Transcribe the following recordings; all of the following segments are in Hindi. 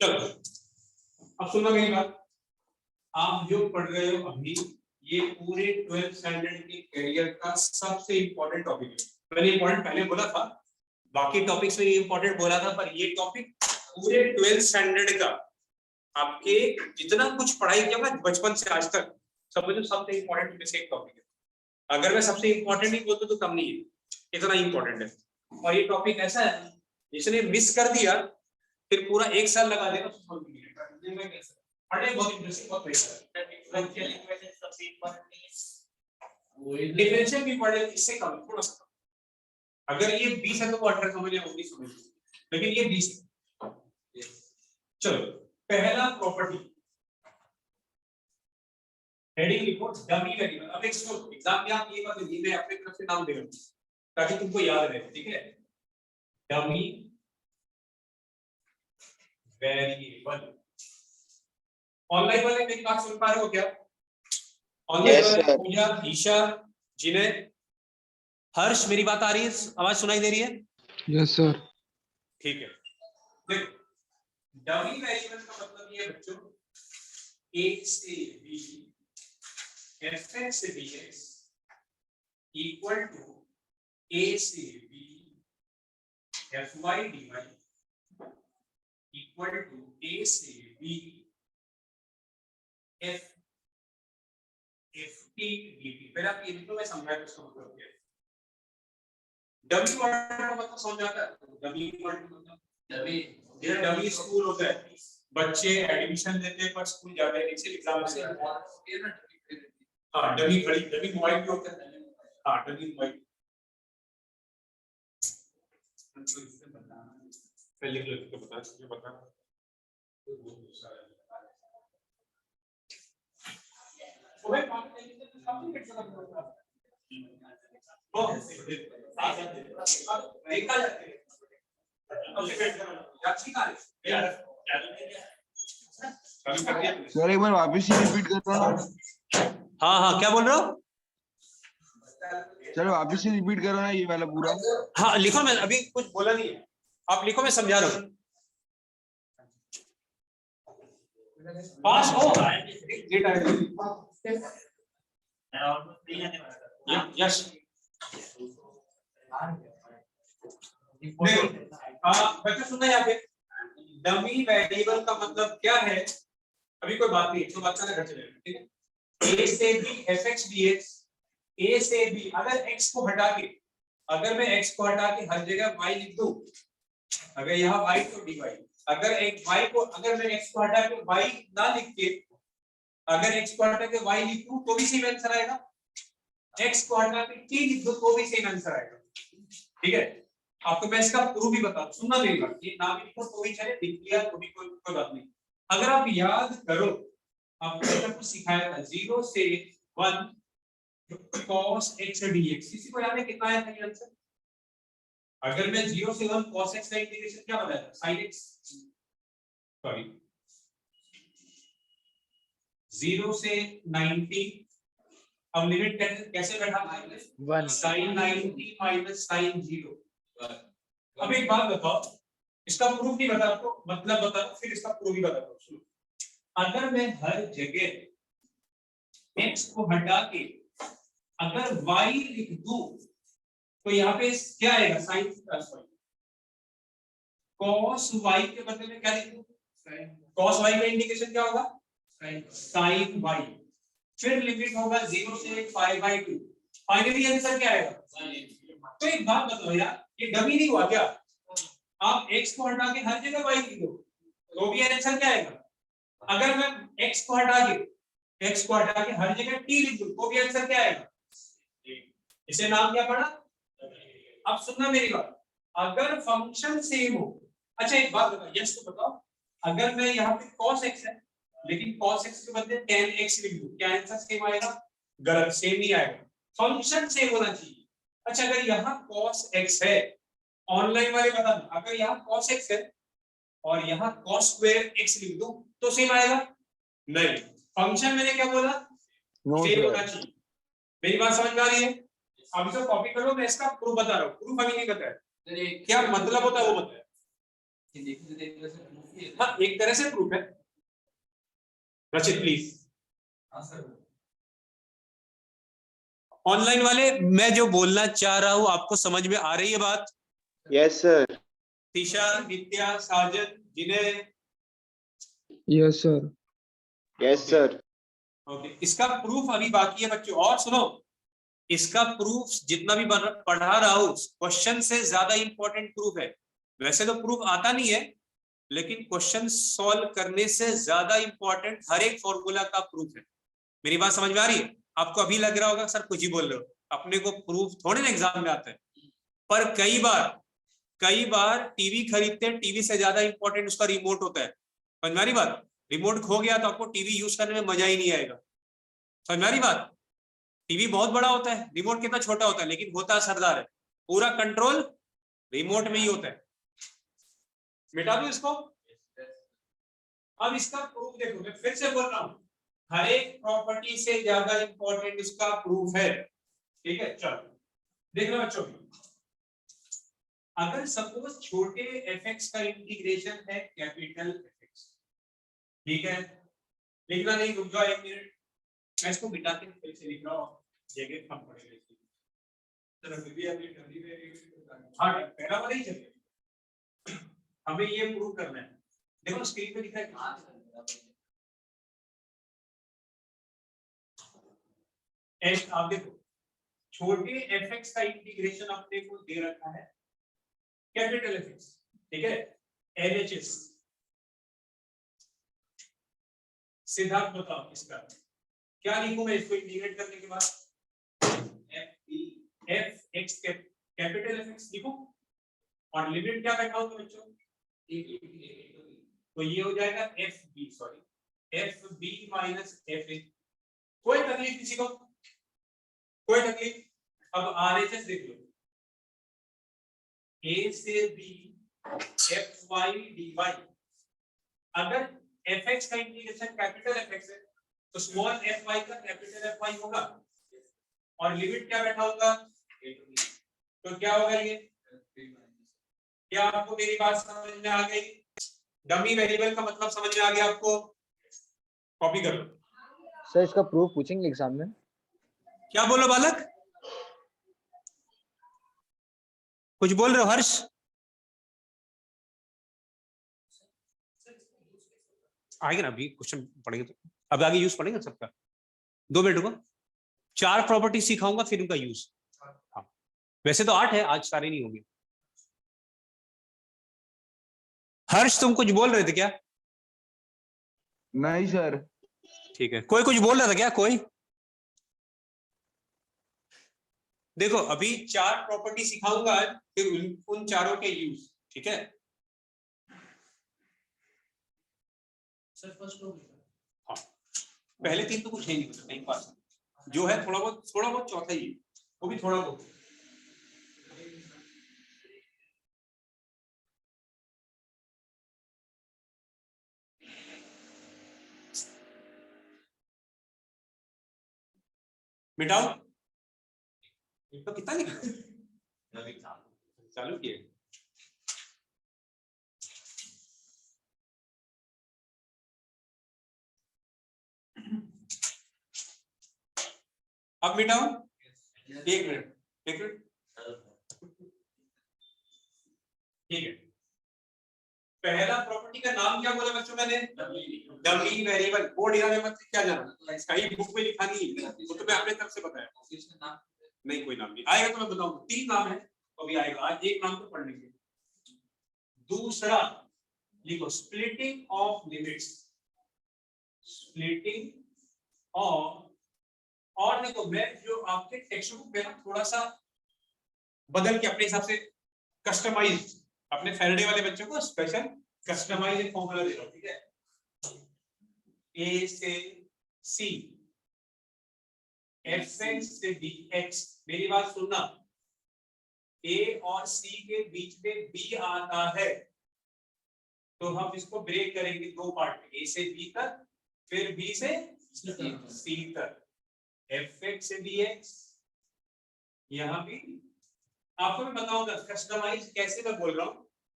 चलो अब सुनो मेरी बात। आप जो पढ़ रहे हो अभी ये पूरे 12th स्टैंडर्ड के करियर का सबसे इंपॉर्टेंट टॉपिक है। मैंने इंपॉर्टेंट पहले बोला था, बाकी टॉपिक्स में इंपॉर्टेंट बोला था, पर ये टॉपिक पूरे 12th स्टैंडर्ड का आपके जितना कुछ पढ़ाई किया मैं बचपन से आज तक सब में सबसे इंपॉर्टेंट में से एक टॉपिक है। अगर मैं सबसे इंपॉर्टेंट नहीं बोलता तो कम नहीं है, इतना इंपॉर्टेंट है। और ये टॉपिक ऐसा है जिसने मिस कर दिया फिर पूरा एक साल लगा देगा पढ़ने। बहुत इंटरेस्टिंग, बहुत बेहतर सबसे इंपॉर्टेंट नहीं है। डिफरेंशियल भी पढ़े इससे कम थोड़ा सा। अगर ये 20 है तो वो 18 समझ या 19 समझ, लेकिन ये 20 है। चलो पहला प्रॉपर्टी हेडिंग लिखो डमी वेरिएबल। अब एक एग्जाम में आप ये बात नहीं, मैं अपने तरफ से नाम दे रहा हूं ताकि तुमको याद रहे, ठीक है। Dummy variable. ऑनलाइन वाले मेरी बात सुन पा रहे हो क्या? ऑनलाइन वाले पूजा, ईशा, जिन्हें, हर्ष, मेरी बात आ रही है? आवाज सुनाई दे रही है? Yes sir. ठीक है। देखो डमी वेरिएबल का मतलब ये है बच्चों, a से b fx से dx इक्वल टू a से b fy dy equal to a से b f ft dt। पहले आप ये लिखो, मैं समझाया तो इसका मतलब क्या है। डमी वर्ड का मतलब समझ आता है? डमी वर्ड मतलब डमी स्कूल होता है, बच्चे एडमिशन लेते हैं पर स्कूल जाते हैं, इसे एग्जाम से हाँ डमी खड़ी, डमी मोबाइल भी होता है। हाँ डमी मोबाइल पहले लिख के बता मुझे बता। सर एक बार वापस ही रिपीट कर दो ना। हाँ हाँ क्या बोल रहे हो? चलो वापस से रिपीट करो ना ये वाला पूरा। हाँ लिखो, मैं अभी कुछ बोला नहीं है, आप लिखो, मैं समझा रहा हूँ। पास हो यस। बच्चे सुनना यहाँ पे, डमी वेरिएबल का मतलब क्या है? अभी कोई बात नहीं, तो बात करना घर चलेगा, ठीक है। a से b fx dx, a से b, अगर x को हटा के, अगर मैं x को हटा के हर जगह y लिख दूं, अगर यहाँ y तो dy, अगर एक y को, अगर मैं x को हटा के y ना लिख के, अगर x को हटा के y लिख दूं तो भी सेम आंसर आएगा, x को हटा के t लिख दो तो भी सेम आंसर आएगा, ठीक है। आपको मैं इसका प्रूफ भी बता दूं, सुनना मेरी बात, ये ना भी लिखो तो भी चले, लिख लिया तो भी कोई बात नहीं। अगर आप याद करो, आपको कुछ सिखाया था 0 से 1 cos x dx, किसी को याद है कितना आया था ये आंसर? अगर मैं 0 से 1 cos x का इंटीग्रेशन क्या बताया था? sin x, सॉरी 0 से 90, अब लिमिट कैसे बैठा? sin 90 minus sin 0। अब एक बात बताओ, इसका प्रूफ नहीं बता तो मतलब बता, फिर इसका प्रूफ भी बताता हूं। अगर मैं हर जगह x को हटा के अगर y लिख दूं तो यहाँ पे क्या आएगा? sin cos y के बदले में क्या लिख दूं? cos y का इंडिकेशन क्या होगा? sin y। फिर लिमिट होगा 0 से π/2, फाइनली आंसर क्या आएगा? तो एक बात बताओ यार, ये डमी नहीं हुआ क्या? आप x को हटा के हर जगह y लिख दो तो भी आंसर क्या आएगा? अगर मैं x को हटा के हर जगह t लिख दूं तो भी आंसर क्या आएगा? इसे नाम क्या पड़ा? अब सुनना मेरी बात, अगर फंक्शन सेम हो, अच्छा एक बात बताओ, यस तो बताओ, अगर मैं यहाँ पे cos x है लेकिन cos x के बदले tan x लिख दूं, क्या आंसर सेम आएगा? गलत, सेम नहीं आएगा, फंक्शन सेम होना चाहिए। अच्छा अगर यहाँ cos x है, ऑनलाइन वाले बता दो, अगर यहाँ cos x है और यहाँ cos स्क्वायर x लिख दूं तो सेम आएगा? नहीं, फंक्शन मैंने क्या बोला? सेम होना चाहिए। मेरी बात समझ में आ रही है? अभी तो कॉपी करो, मैं इसका प्रूफ बता रहा हूँ, प्रूफ अभी नहीं बताया, क्या मतलब होता है वो बताया। हाँ एक तरह से प्रूफ है। रचित प्लीज। ऑनलाइन वाले मैं जो बोलना चाह रहा हूं आपको समझ में आ रही है बात? Yes sir. तीशा, नित्या, साजन, जिन्हें yes sir. Yes sir. Okay, इसका प्रूफ अभी बाकी है बच्चों। और सुनो, इसका प्रूफ जितना भी पढ़ा रहा हूं क्वेश्चन से ज्यादा इंपॉर्टेंट प्रूफ है। वैसे तो प्रूफ आता नहीं है, लेकिन क्वेश्चन सॉल्व करने से ज्यादा इंपॉर्टेंट हर एक फॉर्मूला का प्रूफ है। मेरी बात समझ में आ रही है? आपको अभी लग रहा होगा सर कुछ ही बोल रहे हो, अपने को प्रूफ थोड़े ना एग्जाम में आता है। पर कई बार टीवी खरीदते हैं, टीवी से ज्यादा इंपॉर्टेंट उसका रिमोट होता है। समझ में आ रही बात? रिमोट खो गया तो आपको टीवी यूज करने में मजा ही नहीं आएगा। समझ में आ रही बात? टीवी बहुत बड़ा होता है, रिमोट कितना छोटा होता है, लेकिन होता सरदार है। पूरा कंट्रोल रिमोट में ही होता है। मिटा दो इसको। अब इसका प्रूफ देखो, मैं फिर से बोल रहा हूं, हर एक प्रॉपर्टी से ज्यादा इंपॉर्टेंट इसका प्रूफ है। ठीक है, चलो देखना बच्चों। अगर सपोज छोटे fx का इंटीग्रेशन है कैपिटल fx, ठीक है, लिखना नहीं, रुक जाओ एक मिनट, मैं इसको मिटा के फिर से लिख रहा हूं, जगह कम पड़ेगी। हाँ पहला वाला ही चलेगा, हमें ये प्रूव करना है। देखो स्क्रीन पे लिखा है एच, आप देखो छोटे fx का इंटीग्रेशन अपने को दे रखा है कैपिटल fx, ठीक है, LHS। सिद्धार्थ बताओ इसका क्या लिखूं मैं इसको इंटीग्रेट करने के बाद? fx कैपिटल fx लिखूं और लिमिट क्या बैठाऊंगा बच्चों? तो ये हो जाएगा fb, sorry fb minus fa। कोई तकलीफ किसी को? कोई तकलीफ? अब RHS देख लो, a से b fy dy। अगर fx का इंटीग्रेशन कैपिटल fx है तो स्मॉल fy का कैपिटल fy होगा, और लिमिट क्या बैठा होगा? तो क्या होगा ये? क्या आपको मेरी बात समझ में आ गई? डमी वेरिएबल का मतलब समझ में आ गया आपको? कॉपी कर लो सर। इसका प्रूफ पूछेंगे एग्जाम में? क्या बोलो बालक? कुछ बोल रहे हो हर्ष? आएगा ना अभी क्वेश्चन पढ़ेंगे तो, अब आगे यूज पढ़ेंगे सबका। 2 मिनट रुको, 4 प्रॉपर्टी सिखाऊंगा फिर उनका यूज। हाँ वैसे तो 8 है, आज सारे नहीं होंगे। हर्ष तुम कुछ बोल रहे थे क्या? नहीं सर। ठीक है, कोई कुछ बोल रहा था क्या? कोई? देखो अभी 4 प्रॉपर्टी सिखाऊंगा फिर उन चारों के यूज, ठीक है? हाँ पहले 3 तो कुछ है नहीं पास, जो है थोड़ा बहुत चौथा ही, वो भी थोड़ा बहुत। मिटाओ, तो कितना लिखा चालू किए? अब मिटाओ, एक मिनट ठीक है। पहला प्रॉपर्टी का नाम क्या बोला बच्चों मैंने? Dummy variable. बोर्ड यहाँ में मत क्या जाना, कहीं बुक में लिखा नहीं है, वो तो मैं अपने तरफ से बताया। नहीं कोई नाम नहीं आएगा तो मैं बताऊंगा। 3 नाम है अभी आएगा, आज एक नाम तो पढ़ लेंगे। दूसरा लिखो splitting of limits, splitting of. और देखो मैं जो आपके टेक्स्ट बुक में ना थोड़ा सा बदल के अपने हिसाब से कस्टमाइज, अपने फैराडे वाले बच्चों को स्पेशल कस्टमाइज एक फॉर्मूला दे रहा हूं, ठीक है? a से c fx से dx। मेरी बात सुनना, a और c के बीच में b आता है तो हम इसको ब्रेक करेंगे 2 पार्ट में, a से b तक फिर b से c तक। fx से dx, यहां भी आपको मैं बताऊंगा कस्टमाइज कैसे मैं बोल रहा हूं।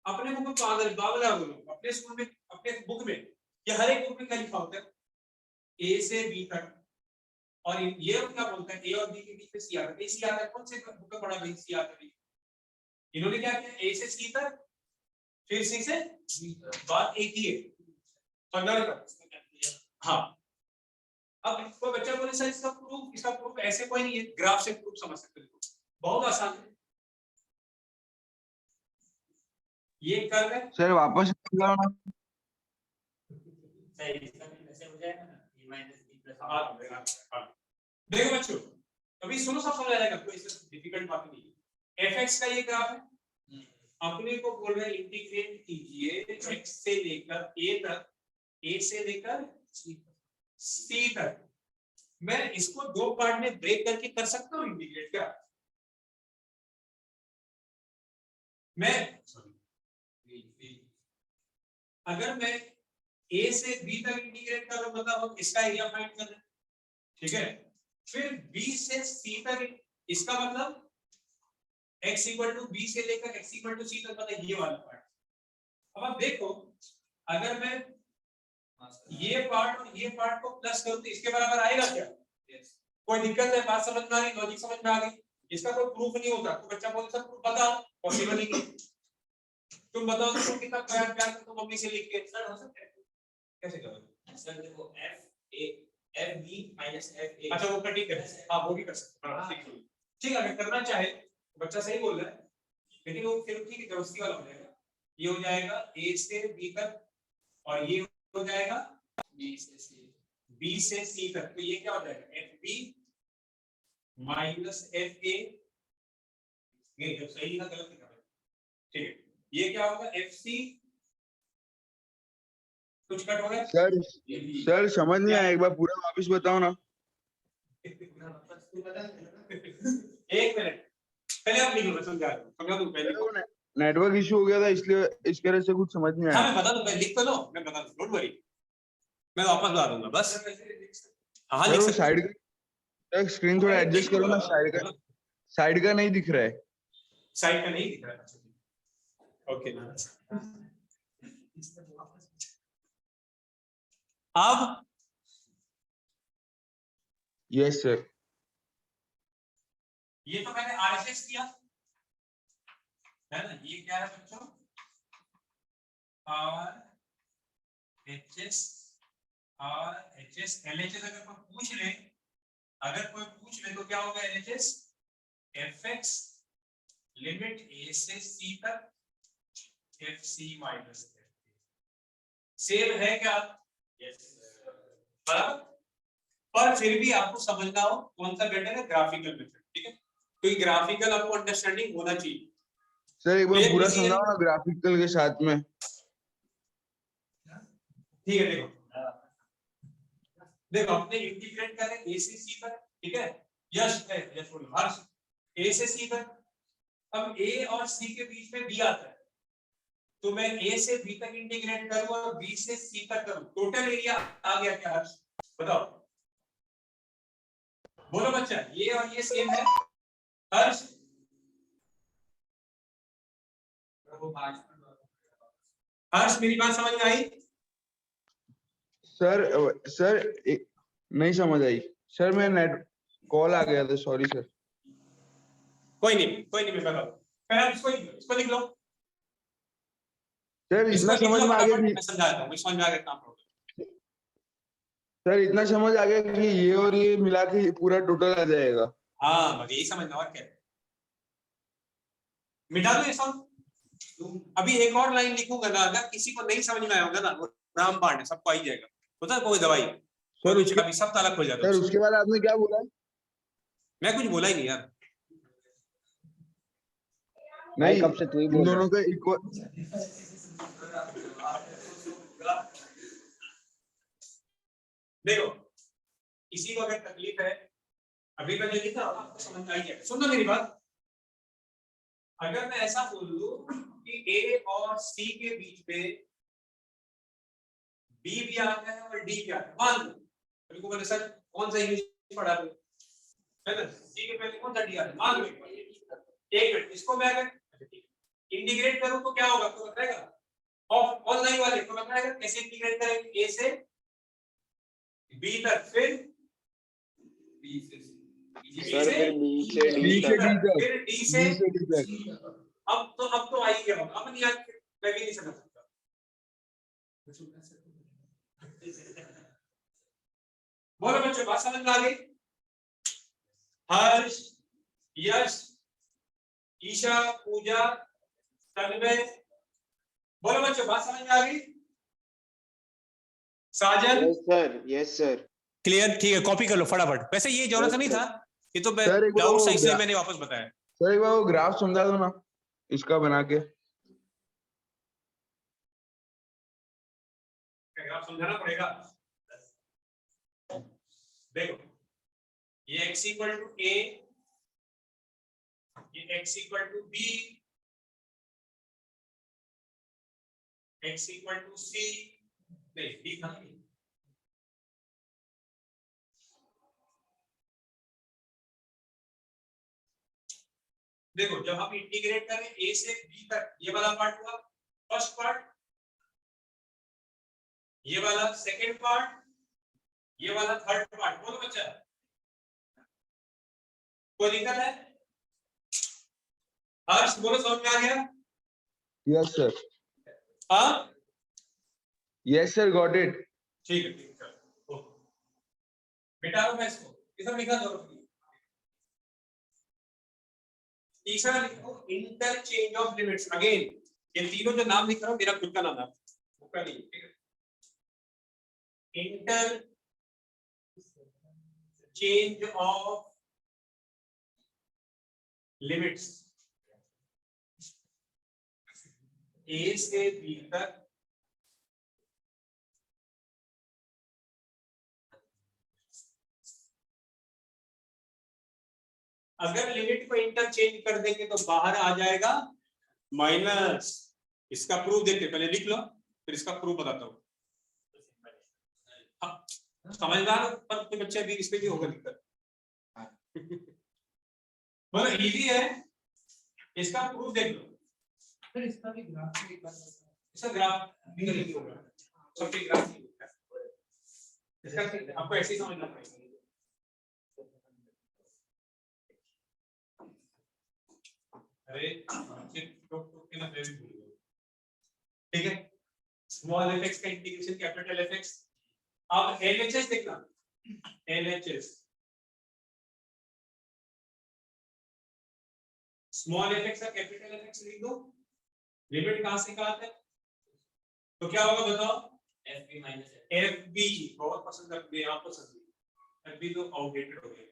अपने बुक में पागल बावला हो लोग, अपने स्कूल में अपने बुक में ये हर एक बुक में क्या लिखा होता है, ए से बी तक, और ये क्या बोलता है, ए और बी के बीच में सी आता है। सी आता है, कौन से बुक में पढ़ा भाई सी आता है? इन्होंने क्या किया, ए से सी तक, फिर सी से बी तक, बात एक ही है। समझा रहे? हाँ। अब कोई बच्चा बोले सर इसका प्रूफ ऐसे कोई नहीं है, ग्राफ से प्रूफ समझ सकते हो, बहुत आसान है। ये कर रहे सर वापस लगाओ ना। देखो बच्चों, अभी सुनो, सब समझ आएगा, कोई डिफिकल्ट बात नहीं है। fx का ये ग्राफ है, अपने को बोल रहे हैं इंटीग्रेट कीजिए x से लेकर a तक, a से लेकर c तक। मैं इसको दो पार्ट में ब्रेक करके कर सकता हूँ इंटीग्रेट क्या? मैं अगर मैं a से b तक इंटीग्रेट कर रहा हूं, मतलब इसका एरिया फाइंड कर रहे हैं, ठीक है। फिर b से c तक, इसका मतलब x इक्वल टू b से लेकर x इक्वल टू c तक, मतलब ये वाला पार्ट। अब आप देखो, अगर मैं ये पार्ट और ये पार्ट को प्लस करूं तो इसके बराबर आएगा क्या? कोई दिक्कत है? बात समझ में आ रही, लॉजिक समझ में आ गई? इसका कोई प्रूफ नहीं होता, तो बच्चा बोलता सर प्रूफ बताओ, पॉसिबल ही नहीं। तुम बताओ तुम कितना प्यार प्यार करते हो मम्मी से लिख के, सर हो सकता है कैसे करोगे? सर देखो f a f b minus f a, अच्छा वो कटिंग कर, हां वो भी कर सकते हैं, ठीक है। ठीक है, अगर करना चाहे तो बच्चा सही बोल रहा है, लेकिन वो फिर ठीक है जबरदस्ती वाला हो जाएगा। ये हो जाएगा a से b तक, और ये हो जाएगा b से c तक, तो ये क्या हो जाएगा fb minus fa, ये जब सही ना गलत लिखा है, ठीक है। ये क्या होगा fc, कुछ कट हो गया सर समझ नहीं आया, एक बार पूरा वापस बताओ ना। एक मिनट पहले आप लिख लो, समझा दूं पहले। नेटवर्क इशू हो गया था, इसलिए इस तरह से कुछ समझ नहीं हाँ आया। मैं बता दूं, लिख तो लो, मैं बता दूं, डोंट वरी, मैं वापस बता दूंगा बस। हाँ लिख सर वो सकते साइड का स्क्रीन थोड़ा एडजस्ट करो ना, साइड का नहीं दिख रहा है। साइड का नहीं दिख रहा है, ओके। अब यस सर। ये तो मैंने आरएचएस किया है ना, ये क्या है बच्चों, आरएचएस, आरएचएस एलएचएस। अगर कोई पूछ ले, तो क्या होगा एलएचएस, fx लिमिट a से c तक fc माइनस f, सेम है क्या? यस बराबर। पर फिर भी आपको समझना हो कौन सा बेटर है, ग्राफिकल मेथड, ठीक है। तो ये ग्राफिकल आपको अंडरस्टैंडिंग होना चाहिए। सर एक बार पूरा समझाओ ना ग्राफिकल के साथ में। ठीक है, देखो अपने इंटीग्रेट करें a से c तक, ठीक है। यश है, यश बोलो, हर्ष a से c तक। अब a और c के बीच में b आता है, तो मैं a से b तक इंटीग्रेट करूं और b से c तक करूं, टोटल एरिया आ गया क्या हर्ष? बताओ, बोलो बच्चा, ये और ये सेम है हर्ष? हर्ष मेरी बात समझ में आई? सर नहीं समझ आई सर, मैं नेट कॉल आ गया था, सॉरी सर। कोई नहीं मैं बता दूं, पहले इसको लिख लो। सर इतना समझ में आ गया कि मैं समझाता हूं, समझ में आ गया काम प्रॉब्लम। सर इतना समझ आ गया कि ये और ये मिला के पूरा टोटल आ जाएगा। हाँ बस यही समझना, और क्या। मिटा दो ये सब। अभी एक और लाइन लिखूंगा ना, अगर किसी को नहीं समझ में आया होगा ना, वो रामबाण है, सबको आ ही जाएगा, होता है कोई दवाई, सर उसके अभी सब ताला खुल जाता है। सर उसके बाद आपने क्या बोला? मैं कुछ बोला ही नहीं यार। नहीं, कब से तू ही इन बोल रहा दोनों है। का इक्वल। देखो किसी को अगर तकलीफ है, अभी मैंने लिखा आपको समझ में आई है, सुन लो मेरी बात। अगर मैं ऐसा बोल दूं कि ए और सी के बीच में बी भी आता है और डी भी आता है, मान लो अभी को बोले सर कौन सा इंग्लिश पढ़ा दो, है ना, सी के पहले कौन सा डी आता है, मान लो एक मिनट इसको मैं अगर इंटीग्रेट करूं तो क्या होगा तो बताएगा ऑफ ऑल लाइन वाले तो बताएगा कैसे इंटीग्रेट करेंगे ए से बी तक फिर बी से सर फिर बी से B डी से तक, D तक, फिर डी से B से D तक। अब तो आई गया अब नहीं आज मैं भी नहीं समझ सकता बोलो बच्चों बात समझ में आ गई हर्ष यश ईशा पूजा तन्मय बोलो बच्चों बात समझ में आ गई साजन यस सर क्लियर ठीक है कॉपी कर लो फटाफट वैसे ये जरूरत नहीं था ये तो सर, एक डाउट वो था इसलिए ग्रा- मैंने वापस बताया सर एक बार वो ग्राफ समझा दो ना इसका बना के। ग्राफ समझाना पड़ेगा देखो ये x इक्वल टू a ये x equal to b x equal to c नहीं d था देखो जब हम इंटीग्रेट करें a से b तक ये वाला पार्ट हुआ फर्स्ट पार्ट ये वाला सेकंड पार्ट ये वाला थर्ड पार्ट बोलो बच्चा कोई दिक्कत है हर्ष बोलो समझ में आ गया यस सर, हाँ यस सर, गॉट इट। ठीक है बेटा मैं इसको इधर लिखा दो तीसरा लिखो इंटरचेंज ऑफ लिमिट्स अगेन ये तीनों जो नाम लिख रहा हूं मेरा खुद का नाम है उसका नहीं ठीक है इंटर चेंज ऑफ लिमिट्स ए से बी तक अगर लिमिट को इंटरचेंज कर देंगे तो बाहर आ जाएगा माइनस इसका प्रूफ देखते पहले लिख लो फिर इसका प्रूफ बताता हूं समझदार पर बच्चे भी इस पे भी होगा दिक्कत मतलब इजी है इसका प्रूफ देख लो फिर इसका भी ग्राफ इसका ग्राफ नहीं होगा सबके ग्राफ नहीं होगा इसका आपको ऐसे ही समझना पड़ेगा अरे के ना मैं भी भूल गया ठीक है स्मॉल एफएक्स का इंटीग्रेशन कैपिटल एफएक्स अब एलएचएस देखना एलएचएस स्मॉल एफएक्स का कैपिटल एफएक्स लिख दो लिमिट कहां से कहां तक तो क्या होगा बताओ एफबी माइनस एफबी बहुत पसंद करते हैं आप पसंद एफबी तो आउटडेटेड हो गया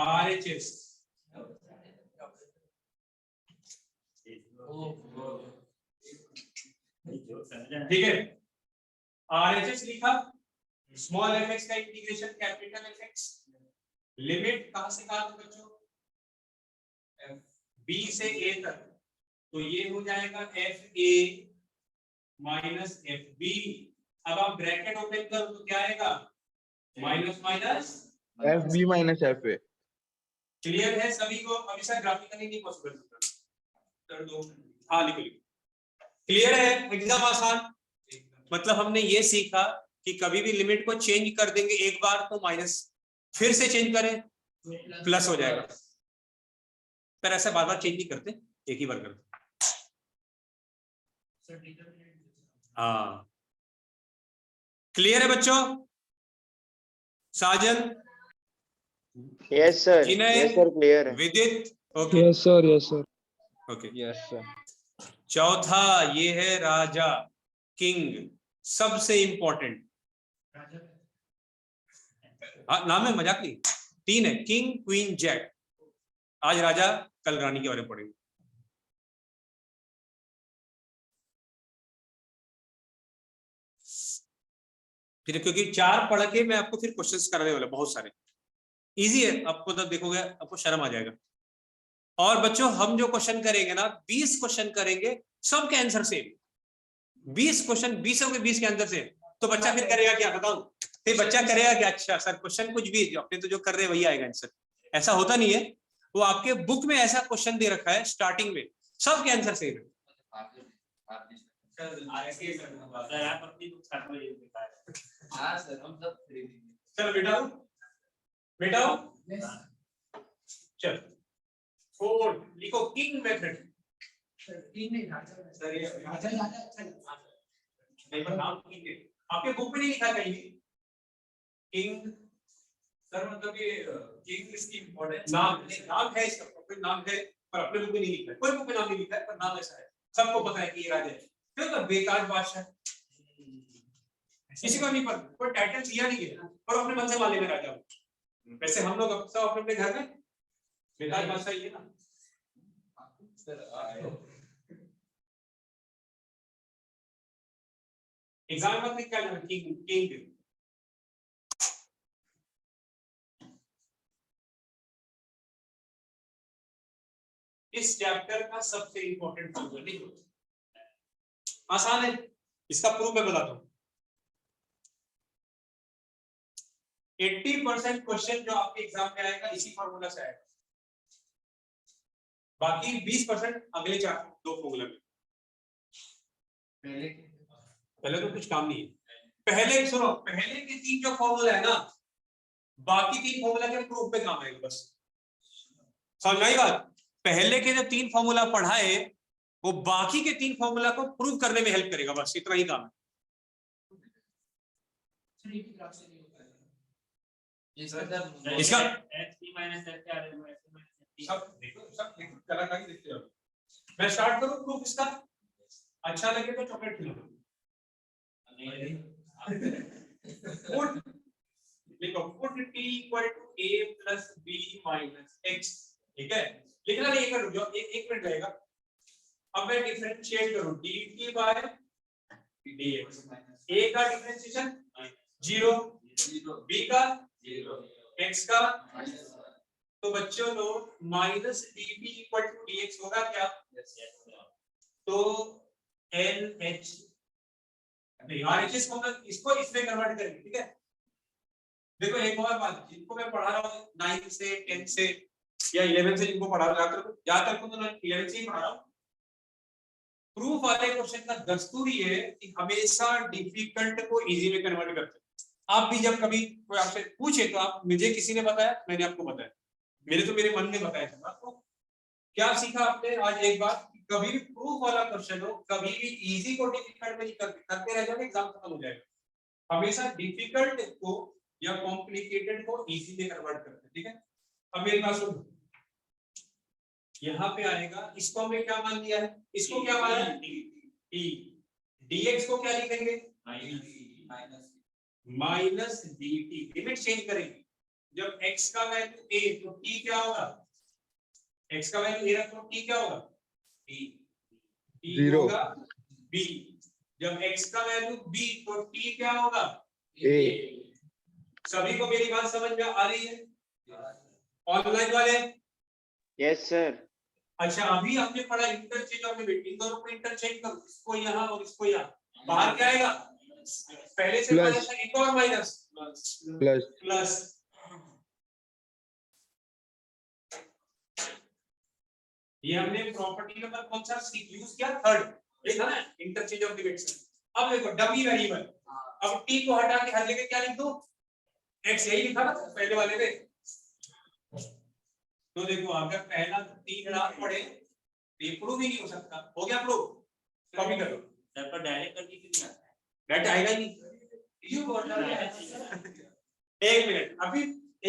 आरएचएस ठीक है आरएचएस लिखा स्मॉल एफएक्स का इंटीग्रेशन कैपिटल एफएक्स लिमिट कहां से कहां तक बच्चों बी से ए तक तो ये हो जाएगा F A minus F B अब आप ब्रैकेट ओपन करो तो क्या आएगा minus minus F B minus F A. Clear है सभी को अब इसका ग्राफिकली नहीं पॉसिबल कर दो हाँ लिखो क्लियर है एग्जाम आसान मतलब हमने ये सीखा कि कभी भी लिमिट को चेंज कर देंगे एक बार तो माइनस फिर से चेंज करें प्लस हो जाएगा पर ऐसा बार बार चेंज नहीं करते एक ही बार करते हाँ क्लियर है बच्चों साजन यस सर क्लियर है विदित okay yes sir okay yes sir चौथा ये है राजा किंग सबसे इंपॉर्टेंट नाम है मजाक नहीं 3 है किंग क्वीन जैक आज राजा कल रानी के बारे में पढ़ेंगे फिर क्योंकि 4 पढ़ के मैं आपको फिर क्वेश्चंस कराने वाला बहुत सारे इजी है आपको तब देखोगे आपको शर्म आ जाएगा और बच्चों हम जो क्वेश्चन करेंगे ना 20 क्वेश्चन करेंगे सबके आंसर सेम 20 क्वेश्चन 20 के 20 के आंसर सेम तो बच्चा फिर करेगा क्या बताऊं फिर बच्चा करेगा क्या अच्छा सर क्वेश्चन कुछ भी अपने तो जो कर रहे हैं वही आएगा आंसर ऐसा होता नहीं है वो आपके बुक में ऐसा क्वेश्चन दे रखा है स्टार्टिंग में, सबके आंसर सेम है। चलो बेटा बेटा चलो 4 लिखो किंग मेथड। नहीं पर नाम किंग है आपके बुक में नहीं लिखा कहीं भी किंग सर, मतलब ये किंग इसकी इंपॉर्टेंट नाम है इसका, कोई नाम है पर अपने बुक में नहीं लिखा है, कोई बुक में नाम नहीं लिखा है पर नाम ऐसा है, सबको पता है कि ये राजा है। क्यों तो बेकार बादशाह किसी को नहीं पता, कोई टाइटल दिया नहीं है पर अपने मन से मान लेना राजा। वैसे हम लोग सब अपने घर में बेकार बादशाह ही है ना। एग्जाम में क्या लिखा किंग किंग। इस चैप्टर का सबसे इंपॉर्टेंट फॉर्मूला लिखो, आसान है, इसका प्रूफ मैं बताता हूं। 80% क्वेश्चन जो आपके एग्जाम में आएगा इसी फॉर्मूला से आएगा, बाकी 20% अगले दो फॉर्मूला में। पहले तो कुछ काम नहीं है, पहले सुनो, पहले के 3 जो फॉर्मूला है ना, बाकी 3 फॉर्मूला के प्रूफ पे काम आएगा। बस समझ आई बात? पहले के जो 3 फॉर्मूला पढ़ाए वो बाकी के 3 फॉर्मूला को प्रूव करने में हेल्प करेगा, बस इतना ही काम है। इसका सब कलाकारी देखते रहो। मैं स्टार्ट करूं प्रूफ इसका, अच्छा लगे तो चॉकलेट खिलाओ। लिखो put t equal to a plus b minus x, ठीक है? लिखना नहीं कर दो, एक मिनट लगेगा। अब मैं डिफरेंशिएट करूं dt बाय dx, a का डिफरेंशिएशन 0, b का 0, x का, तो बच्चों लोग minus dt equal to dx होगा क्या? तो NH नहीं, RHS को इसको इसमें कन्वर्ट करेंगे, ठीक है? देखो एक और बात, जिनको मैं पढ़ा रहा हूँ 9 से 10 से या 11 से, जिनको पढ़ा रहा हूँ ज्यादातर को तो 11 से ही पढ़ा रहा हूँ। प्रूफ वाले क्वेश्चन का दस्तूर ये है कि हमेशा डिफिकल्ट को इजी में कन्वर्ट करते हैं। आप भी जब कभी कोई आपसे पूछे तो आप, मुझे किसी ने बताया, मैंने आपको बताया, मेरे मन ने बताया था आपको। क्या सीखा आपने आज? एक बात, कभी भी प्रूफ वाला क्वेश्चन हो, कभी भी इजी को डिफिकल्ट में नहीं करते रह जाओगे, एग्जाम खत्म हो जाएगा। हमेशा डिफिकल्ट को या कॉम्प्लिकेटेड को इजी में कन्वर्ट करते हैं, ठीक है? अब मेरी बात सुनो, यहाँ पे आएगा, इसको हमने क्या मान लिया है? इसको क्या मान लिया? dx को क्या लिखेंगे? Minus dt। लिमिट चेंज करेंगे, जब x का वैल्यू a तो t क्या होगा? x का वैल्यू a रखो तो t क्या होगा? t होगा b। जब x का वैल्यू b तो t क्या होगा? a। सभी को मेरी बात समझ में आ रही है? ऑनलाइन वाले? Yes sir. अच्छा, अभी हमने पढ़ा इंटरचेंज ऑफ लिमिट, इन दोनों को इंटरचेंज करो, इसको यहाँ और इसको यहाँ, बाहर क्या आएगा? पहले से माइनस, एक और माइनस, प्लस प्लस। ये हमने प्रॉपर्टी नंबर कौन सा यूज किया? थर्ड, ये था ना इंटरचेंज ऑफ लिमिट्स। अब देखो डमी वेरिएबल, अब t को हटा के हर जगह क्या लिख दो? x, यही लिखा ना पहले वाले में। तो देखो अगर पहला 3 लाख पड़े तो ये प्रूव ही नहीं हो सकता। हो गया प्रूव? कॉपी करो सर, पर डायरेक्ट करके क्यों आता है? डायरेक्ट आएगा ही नहीं। एक मिनट, अभी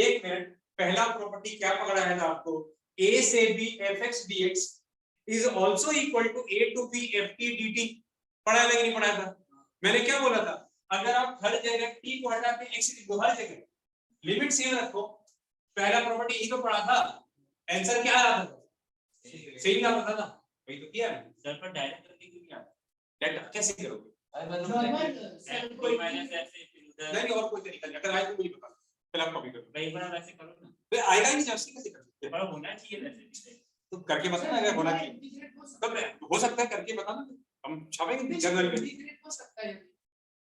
एक मिनट, पहला प्रॉपर्टी क्या पकड़ा है ना आपको? a से b fx dx is also equal to a to b ft dt। पढ़ा लगे नहीं पढ़ा था? मैंने क्या बोला था? अगर आप हर जगह t को हटा के x लिख दो, हर जगह लिमिट सेम रखो, पहला प्रॉपर्टी यही तो पढ़ा था, आंसर क्या आ रहा था? सही आता था ना, वही तो किया है सर। पर डायरेक्ट करके क्यों नहीं आता? डायरेक्ट कैसे करोगे? नहीं और कोई तरीका नहीं, अगर आए तो मुझे बता, पहले आप कॉपी करो। भाई बड़ा वैसे करो ना, फिर आएगा ही नहीं, जैसे कैसे करोगे? बड़ा होना चाहिए वैसे, तो करके बताना अगर होना चाहिए तब हो सकता है, करके बताना, हम छापेंगे जनरल में। हो सकता है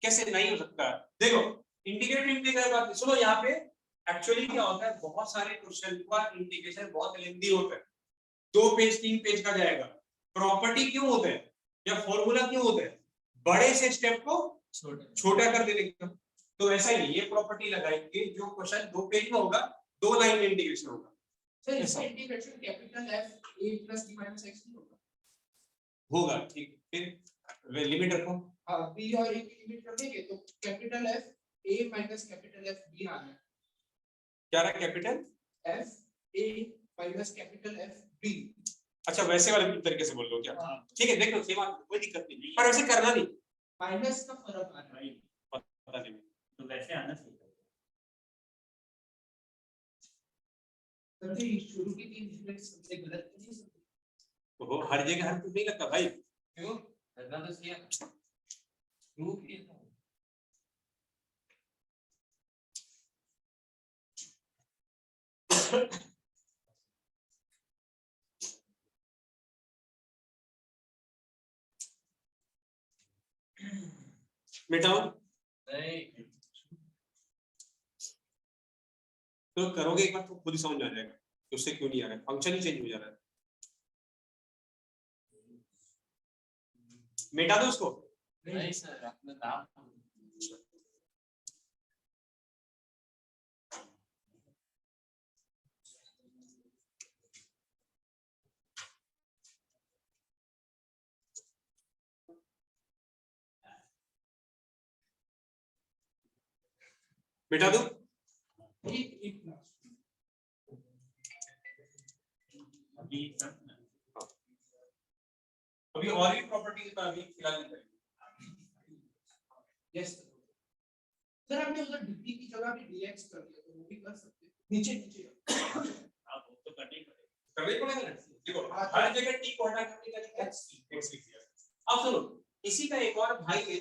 कैसे नहीं हो सकता? देखो इंटीग्रेट बात सुनो, यहाँ पे एक्चुअली क्या होता है, बहुत सारे क्वेश्चन का इंटीग्रेशन बहुत लेंथी होता है, 2 पेज 3 पेज का जाएगा। प्रॉपर्टी क्यों होता है या फॉर्मूला क्यों होता है, बड़े से स्टेप को छोटा कर देने का। तो ऐसा ही ये प्रॉपर्टी लगाएंगे, जो क्वेश्चन 2 पेज में होगा 2 लाइन में इंटीग्रेशन होगा। सर इसका integration capital F a plus b minus x नहीं होगा? होगा, ठीक। फिर लिमिट रखो, हाँ b और a की लिमिट कर देंगे तो capital F a minus capital F b आ रहा है। क्या रहा capital F a minus capital F b। अच्छा वैसे वाले तरीके से बोल लो क्या, ठीक है, देख लो सेम कोई दिक्कत नहीं, पर वैसे करना नहीं, माइनस का फर्क आ रहा है। पता नहीं तो वैसे आना चाहिए। सर जी शुरू की 3 डिजिट सबसे गलत तो नहीं समझे? तो हर जगह हर कुछ नहीं लगता भाई। क्यों? करना तो सही है। शुरू की मिटाओ नहीं तो करोगे एक बार तो खुद ही समझ में आ जाएगा कि उससे क्यों नहीं आ रहा है, फंक्शन ही चेंज हो जा रहा है। मिटा दो उसको, नहीं सर अपना नाम मिटा दो। एक अभी और भी प्रॉपर्टीज पर अभी फिलहाल नहीं करेंगे। यस सर हमने उधर डिग्री की जगह भी dx कर दिया तो वो भी कर सकते हैं नीचे नीचे आप वो तो करना ही पड़ेगा। करने को नहीं, देखो हर जगह टी को हटा करने का x लिख दिया। अब सुनो, इसी का एक और भाई है,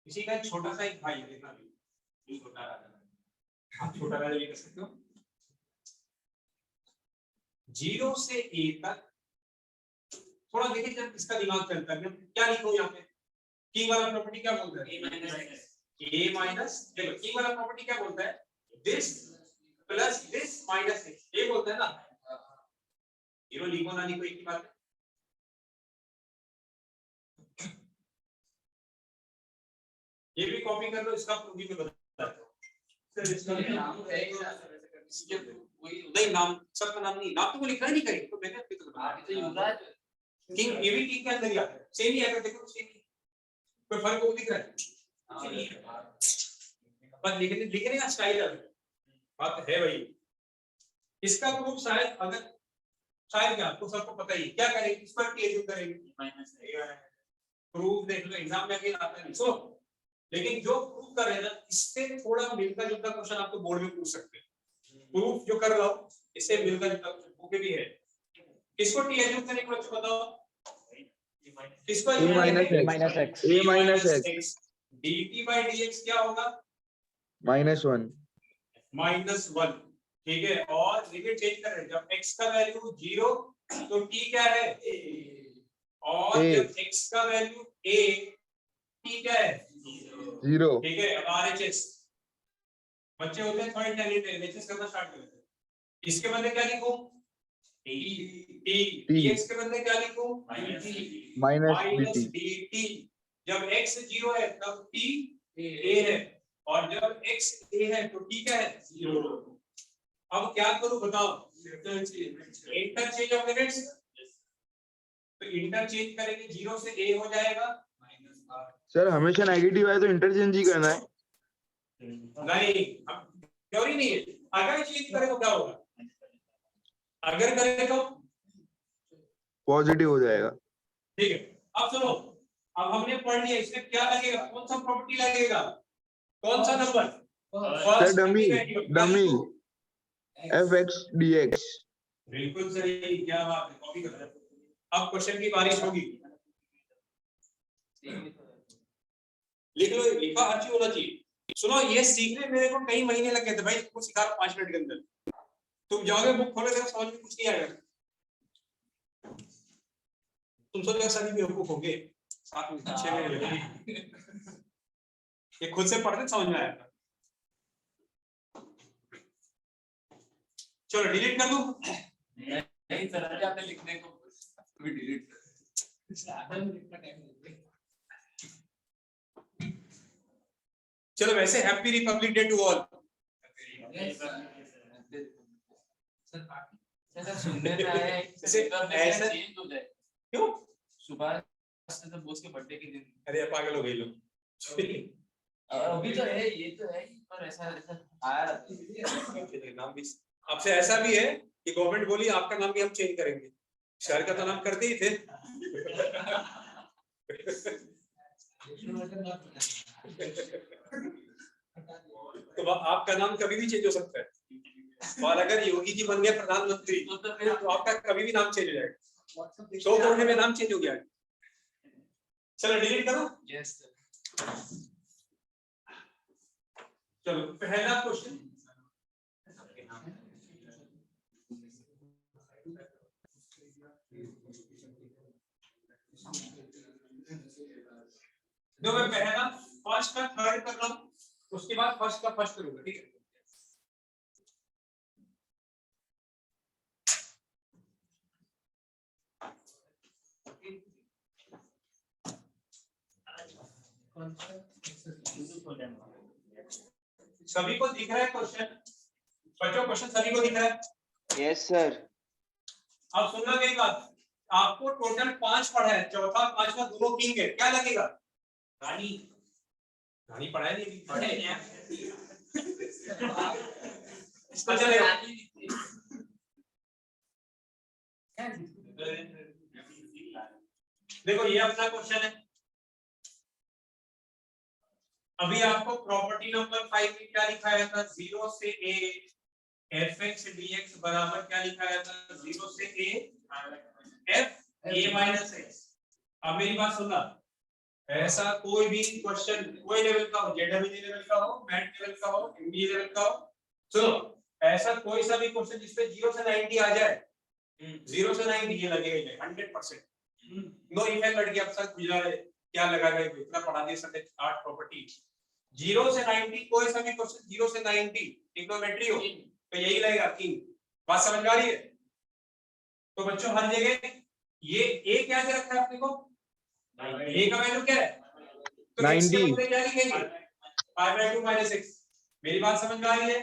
इसी का एक छोटा सा एक भाई है, देखना भी छोटा राजा, आप छोटा राजा भी कर सकते हो। 0 से a तक थोड़ा देखिए, जब इसका दिमाग चलता है क्या लिखो यहाँ पे, की वाला प्रॉपर्टी क्या बोलता है, a माइनस, देखो की वाला प्रॉपर्टी क्या बोलता है, this plus this minus x, ये बोलता है ना। 0 लिखो ना लिखो एक ही बात है। ये भी कॉपी कर लो, इसका प्रूफ भी मैं बता दूं। सर इसका नाम है वही नहीं, नाम सबका नाम नहीं, नाम तो वो लिखना ही नहीं करेंगे, तो मैंने अभी तक आगे तो युवराज किंग, ये भी किंग के अंदर ही आता है, सेम ही आता है, देखो सेम ही, कोई फर्क वो दिख रहा है बस लिखने का स्टाइल है, बात है भाई। इसका प्रूफ शायद, अगर शायद क्या आपको सबको पता ही, क्या करेंगे, इस पर टी एज्यूम करेंगे, प्रूफ देख लो एग्जाम में अकेला आता नहीं, सो लेकिन जो प्रूफ कर रहे हैं ना, इससे थोड़ा मिलता जुलता क्वेश्चन आपको बोर्ड में पूछ सकते हैं। प्रूफ जो कर रहा हूं इससे मिलता जुलता क्वेश्चन बुक भी है। किसको टी एज्यूम करने को बताओ, किसको a minus x, a minus x, dt by dx क्या होगा, -1, -1, ठीक है। और लिमिट चेंज कर रहे हैं, जब x का वैल्यू 0 तो t क्या है, और A. जब x का वैल्यू a, t क्या है, 0, ठीक है। अब RHS बच्चे होते हैं थोड़े टैलेंटेड, एलएचएस करना स्टार्ट कर देते हैं। इसके बदले क्या लिखूं, t, dx के बदले क्या लिखूं, -dt, dt। जब x 0 है तब t a है, और जब x a है तो t क्या है, 0। अब क्या करूं बताओ, इंटरचेंज ऑफ लिमिट्स, तो इंटरचेंज करेंगे, 0 से a हो जाएगा सर हमेशा नेगेटिव है तो इंटरचेंज ही करना है। नहीं, थ्योरी नहीं है, अगर चेंज करें तो क्या होगा, अगर करें तो पॉजिटिव हो जाएगा। ठीक है। अब सुनो, अब हमने पढ़ लिया, इसमें क्या लगेगा, कौन सा प्रॉपर्टी लगेगा, कौन सा number, sir dummy fx dx, बिल्कुल सही, क्या बात है, कॉपी कर। अब क्वेश्चन की बारिश होगी, लिख लो, लिखा अच्छी होना चाहिए। सुनो, ये सीखने मेरे को कई महीने लग गए थे भाई, इसको सिखा 5 मिनट के अंदर। तुम जाओगे बुक खोले देखो, समझ में कुछ नहीं आएगा। तुम सोचोगे सभी बेवकूफ होंगे, 7 6 महीने लगे, ये खुद से पढ़ते समझ में आएगा। चलो डिलीट कर दूं। नहीं सर आ जाते लिखने को अभी डिलीट कर। चलो वैसे happy republic day to all. Sir सुनने में आया है कि ऐसे- ऐसा चेंज हो जाए क्यों? सुभाष चंद्र बोस के बर्थडे के दिन अरे पागल हो गई लोग। अभी तो है ये तो है ही, पर ऐसा ऐसा आया नाम भी आपसे ऐसा भी है कि गवर्नमेंट बोली आपका नाम भी हम चेंज करेंगे। शहर का तो नाम करते ही थे। तो आपका नाम कभी भी चेंज हो सकता है। और अगर योगी जी बन गए प्रधानमंत्री तो आपका कभी भी नाम चेंज हो जाएगा। 100 करोड़ में नाम चेंज हो गया। चलो डिलीट करो। यस चलो पहला क्वेश्चन। जो मैं पहला फर्स्ट का थर्ड कर रहा हूं, उसके बाद फर्स्ट का फर्स्ट करूंगा, ठीक है? सभी को दिख रहा है क्वेश्चन? बच्चों क्वेश्चन सभी को दिख रहा है? Yes sir. अब सुनना मेरी बात। आपको टोटल 5 पढ़ा है, चौथा पांचवा दोनों किंग है, क्या लगेगा? रानी। रानी पढ़ा है नहीं? पढ़े हैं। इसको चलेगा। देखो ये अपना क्वेश्चन है। अभी आपको प्रॉपर्टी नंबर 5 में क्या लिखाया था? 0 से a fx dx बराबर क्या लिखाया था? 0 से a f a minus x। अब मेरी बात सुनना, ऐसा कोई भी क्वेश्चन कोई लेवल का हो, जेडब्ल्यू लेवल का हो, मैथ लेवल का हो, हिंदी लेवल का हो, सुनो ऐसा कोई सा भी क्वेश्चन जिसपे 0 से 90 आ जाए, 0 से 90 ये लगेगा 100%। नो इफेक्ट लड़की अब तक बुझा है क्या लगा गए, इतना पढ़ा दिया सर 8 प्रॉपर्टी। 0 से 90 कोई सा भी क्वेश्चन 0 से 90 ट्रिग्नोमेट्री हो तो यही लगेगा किंग। बात समझ में आ रही है? तो बच्चों हर जगह ये a क्या दे रखा है अपने को? a का वैल्यू क्या है? तो x के 90। बदले क्या लिखेंगे? 5/2 माइनस x। मेरी बात समझ में आ रही है?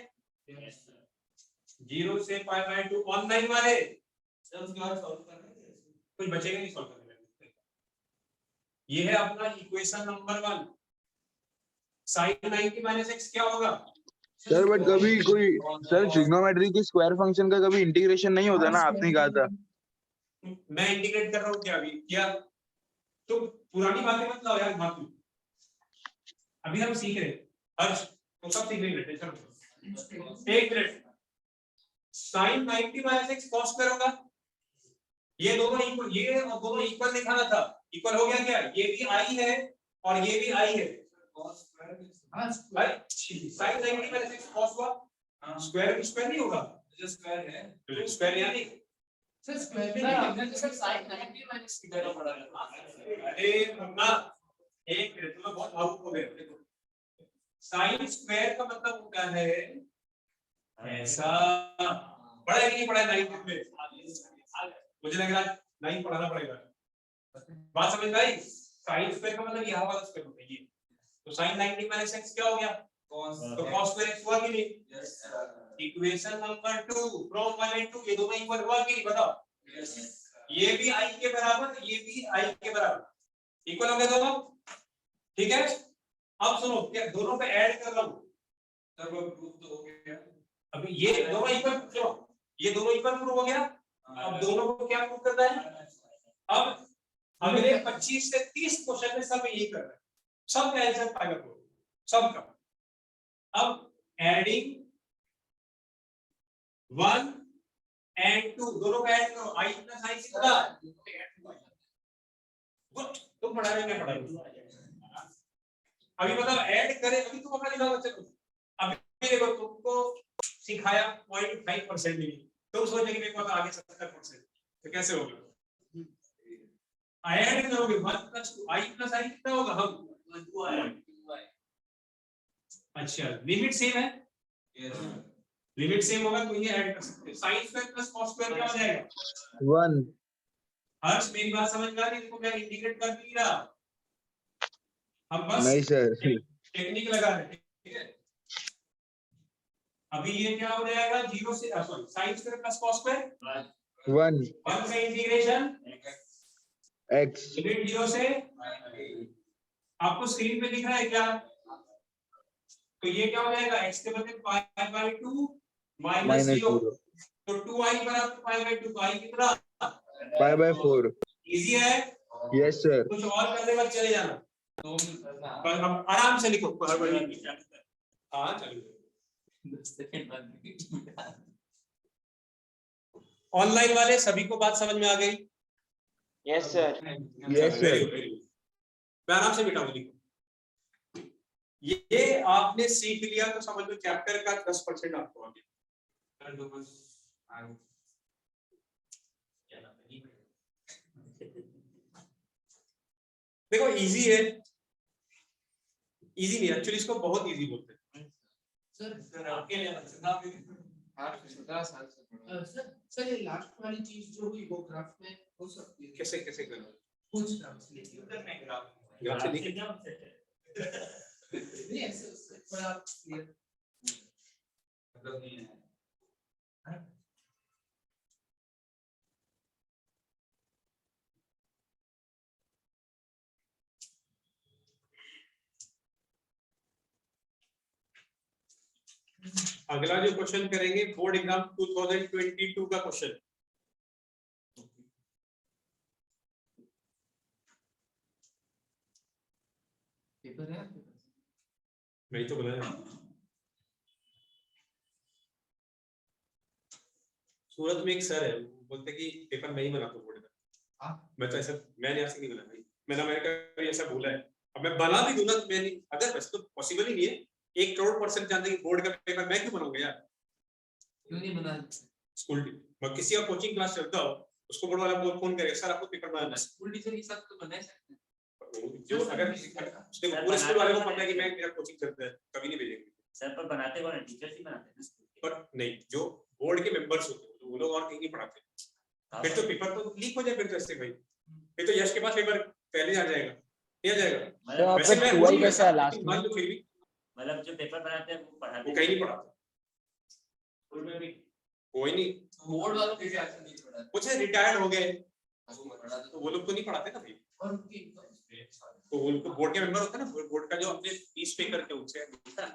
0 से 5/2 ऑनलाइन वाले उसके बाद सॉल्व करना है, कुछ बचेगा नहीं सॉल्व करने में। ये है अपना equation number 1। sin 90 minus x क्या होगा? सर बट कभी कोई सर ट्रिग्नोमेट्री की स्क्वायर फंक्शन का कभी इंटीग्रेशन नहीं होता ना, आपने कहा था। मैं इंटीग्रेट कर रहा हूँ क्या अभी क्या? तो पुरानी बातें मत लाओ यार मातू। अभी हम सीख रहे हैं हर्ष, तो सब सीख रहे हैं। चलो एक minute. sin 90 minus x cos square होगा। ये दोनों इक्वल, ये और दोनों इक्वल दिखाना था। इक्वल हो गया क्या? ये भी i है और ये भी i है। sin 90 माइनस x cos हुआ। स्क्वायर स्क्वायर नहीं होगा? स्क्वायर है, स्क्वायर यानी सर स्क्वायर में सर हमने तो सर sin 90 माइनस की तरह पढ़ा है। अरे मुन्ना एक मिनट, तुम बहुत भावुक हो गए। देखो साइन स्क्वायर का मतलब होता है ऐसा। पढ़ा है कि नहीं पढ़ा है 9 में? मुझे लग रहा है 9 पढ़ाना पड़ेगा। बात समझ में आई? साइन स्क्वायर का मतलब यहाँ वाला स्क्वायर होता है ये। तो sin 90 माइनस x क्या हो गया? तो cos स्क्वायर x हुआ कि नहीं? इक्वेशन नंबर 2 फ्रॉम 1 and 2 ये दोनों इक्वल हुआ कि नहीं बताओ? ये भी i के बराबर, ये भी i के बराबर। इक्वल हो गए दोनों, ठीक है? अब सुनो क्या दोनों पे ऐड कर रहा हूं सर, वो प्रूफ तो हो गया। अभी ये दोनों इक्वल, चलो ये दोनों इक्वल प्रूफ हो गया। अब दोनों को क्या प्रूफ करना है? अब अगले 25 से 30 क्वेश्चन में सब यही कर रहे हैं। सब का आंसर पाएगा को सब का। अब एडिंग 1 and 2 दोनों का ऐड करो, i plus i कितना? गुड, तुम पढ़ा रहे, मैं पढ़ा रहा हूं। अभी मतलब ऐड करें, अभी तुम अपना दिमाग चलो। अभी देखो तुमको सिखाया 0.5% भी नहीं, तुम सोचोगे मेरे को आगे 70%, तो कैसे होगा? ऐड करोगे 1 plus 2 i plus i कितना होगा? हम 2i। अच्छा लिमिट सेम है? लिमिट सेम होगा तो ये ऐड कर सकते हैं। Sine square plus cos square क्या हो जाएगा? 1 हर्ष मेरी बात समझ में आ रही है? इसको मैं इंटीग्रेट कर नहीं रहा, हम बस नहीं सर टेक्निक लगा रहे हैं, ठीक है। अभी ये क्या हो जाएगा? 0 से sorry sine square plus cos square 1 1 से इंटीग्रेशन x लिमिट 0 से, आपको स्क्रीन पे दिख रहा है क्या? तो ये क्या हो जाएगा? x के बदले पाई बाय 2 माइनस minus 0, 0 तो 2i बराबर पाई बाय 2, तो i कितना? pi by 4 इजी है, yes sir कुछ और करने बाद चले जाना, दो मिनट करना पर अब आराम से लिखो। हाँ चलिए, 10 सेकंड बाद ऑनलाइन वाले सभी को बात समझ में आ गई? Yes, sir. yes sir Very good, very good. मैं आराम से बिठाऊंगा, लिखो। ये आपने सीख लिया तो समझ लो चैप्टर का 10% आपको आ गया। देखो इजी है, इजी नहीं, एक्चुअली इसको बहुत इजी बोलते हैं। सर आपके लिए 17 साल से पढ़ा सर ये लास्ट वाली चीज जो हुई वो ग्राफ में हो सकती है? कैसे कैसे करना? कुछ ग्राफ से लेके ग्राफ से लिखिए। नहीं ऐसे पर आप क्लियर मतलब नहीं है अगला जो क्वेश्चन करेंगे बोर्ड एग्जाम 2022 का क्वेश्चन। पेपर है मैं तो बोला सूरत में एक सर है, वो बोलते कि पेपर मैं ही बनाता हूँ बोर्ड का। मैं तो ऐसा, मैंने ऐसे नहीं बना भाई, मैंने कभी ऐसा बोला है। अब मैं बना भी दूंगा तो मैं नहीं, अगर वैसे तो पॉसिबल ही नहीं है, 1 करोड़ % जानते हैं कि बोर्ड का पेपर मैं क्यों बनाऊंगा यार। क्यों नहीं बना स्कूल मैं किसी का कोचिंग क्लास चलता हो, उसको बोर्ड वाला फोन करेगा सर आपको पेपर बनाना है। स्कूल टीचर के साथ तो बना ही सकते हैं जो अगर पूरे स्कूल वाले को पता है कि मैं मेरा कोचिंग चलता है, कभी नहीं भेजेंगे सर। पर बनाते कौन है? टीचर्स ही बनाते हैं ना स्कूल के। पर नहीं, जो बोर्ड के मेंबर्स होते हैं वो लोग और कहीं नहीं पढ़ाते, फिर तो पेपर तो लीक हो जाए फिर तो ऐसे भाई, फिर तो यश के पास पेपर पहले आ जाएगा, नहीं आ जाएगा। तो आपका वैसे मैं 2i कैसा है लास्ट में? तो फिर भी मतलब जो पेपर बनाते हैं वो पढ़ाते वो कहीं नहीं पढ़ाता, स्कूल में भी। कोई नहीं, बोर्ड वालों के साथ नहीं पढ़ा कुछ रिटायर्ड हो गए वो पढ़ा तो वो लोग तो नहीं पढ़ाते ना भाई, और उनकी इनकम तो उनको बोर्ड के मेंबर होते हैं ना, बोर्ड का जो अपने फीस पे करके उनसे मिलता है।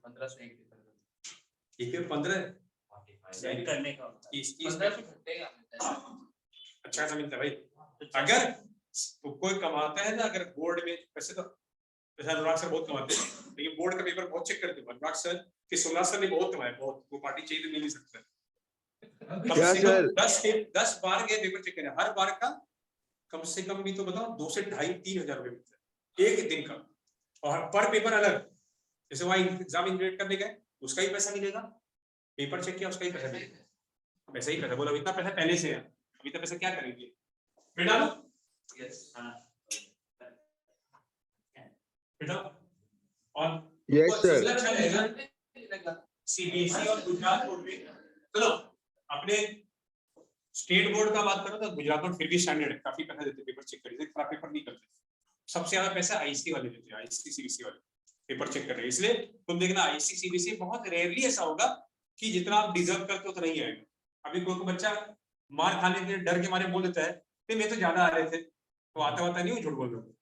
15 से एक पेपर एक 15 सेट करने का होता है। 30 15 से घंटे का मिलता है अच्छा सा मिलता है भाई। तो अगर कोई कमाता है ना, अगर बोर्ड में वैसे तो अनुराग सर बहुत कमाते हैं, लेकिन बोर्ड का पेपर बहुत चेक करते हैं। अनुराग सर कि सोमनाथ सर ने बहुत कमाया, बहुत, वो पार्टी चाहिए तो मिल नहीं सकता। क्या सर? 10 बार के पेपर चेक करें, हर बार का कम से कम भी तो बताओ 2 से 2.5-3 हजार रुपए मिलता है एक दिन का, और पर पेपर अलग। जैसे वहां एग्जाम इन्वेट करने गए उसका ही पैसा मिलेगा, पेपर चेक किया उसका ही पैसा मिलेगा, वैसा ही पैसा। बोला इतना पैसा पहले से है, अभी तक पैसा क्या करेंगे बेटा लो। यस हाँ बेटा और yes sir अच्छा रहेगा सीबीएसई और गुजरात बोर्ड में। चलो अपने स्टेट बोर्ड का बात करो तो गुजरात बोर्ड फिर भी स्टैंडर्ड है, काफी पैसा देते पेपर चेक करने, खराब पेपर नहीं करते। सबसे ज्यादा पैसा आईसी वाले देते हैं, आईसी सीबीएसई वाले पेपर चेक कर रहे हैं। इसलिए तुम देखना आईसी सीबीएसई बहुत रेयरली ऐसा होगा कि जितना आप डिजर्व करते हो तो नहीं आएगा। अभी कोई बच्चा मार खाने के डर के मारे बोल देता है कि मैं तो ज्यादा आ रहे थे, तो आता वाता नहीं हो, झूठ बोल रहे हो।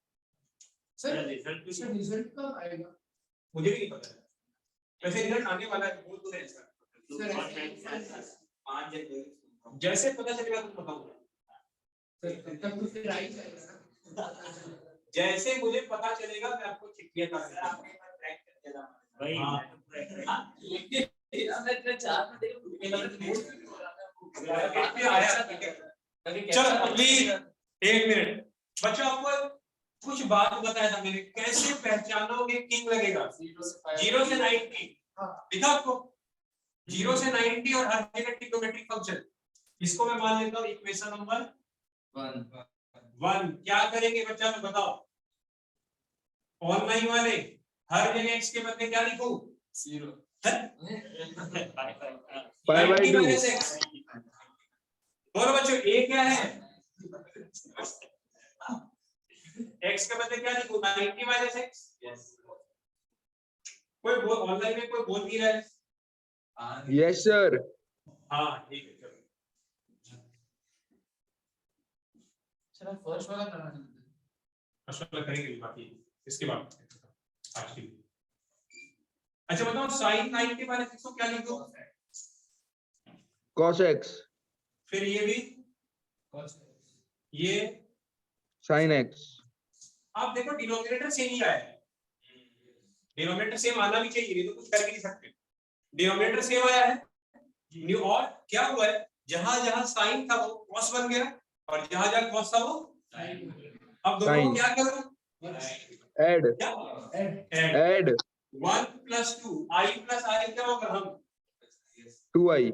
सर रिजल्ट रिजल्ट कब आएगा? मुझे भी नहीं पता है, वैसे रिजल्ट आने वाला है, बोल तो रहे हैं सर। 5 जनवरी जैसे पता चलेगा तुम बताऊंगा, तब तो फिर आ ही जाएगा ना। जैसे मुझे पता चलेगा मैं आपको चिट्ठियां कर दूंगा। वही चलो प्लीज 1 मिनट बच्चों, आपको कुछ बात बताया था मैंने, कैसे पहचानोगे किंग लगेगा 0 से 90 दिखा आपको, 0 से 90 और हर जगह ट्रिग्नोमेट्रिक फंक्शन। इसको मैं मान लेता हूँ इक्वेशन नंबर 1। क्या करेंगे बच्चा लोग बताओ, ऑनलाइन वाले हर जगह x के बदले क्या लिखूं? 0 Pi by 2. बोलो बच्चों a क्या है? x के बदले क्या लिखूं? 90 माइनस x। कोई ऑनलाइन में कोई बोल नहीं रहा है। Yes sir. हाँ ठीक है चलो। चलो फर्स्ट वाला करना चाहते हैं। फर्स्ट वाला करेंगे बाकी इसके बाद आज की। अच्छा बताओ sin 90 माइनस x को क्या लिखूं? Cos x. फिर ये भी ये Sin x. आप देखो डिनोमिनेटर सेम ही आया है। डिनोमिनेटर सेम आना भी चाहिए, नहीं तो कुछ कर भी नहीं सकते। डिनोमिनेटर सेम आया है न्यू, और क्या हुआ है जहां जहां साइन था वो cos बन गया और जहां जहां cos था वो sin। अब दोनों को Sin. क्या करो? Add. क्या Add. 1 + 2 i + i क्या होगा? हम 2i.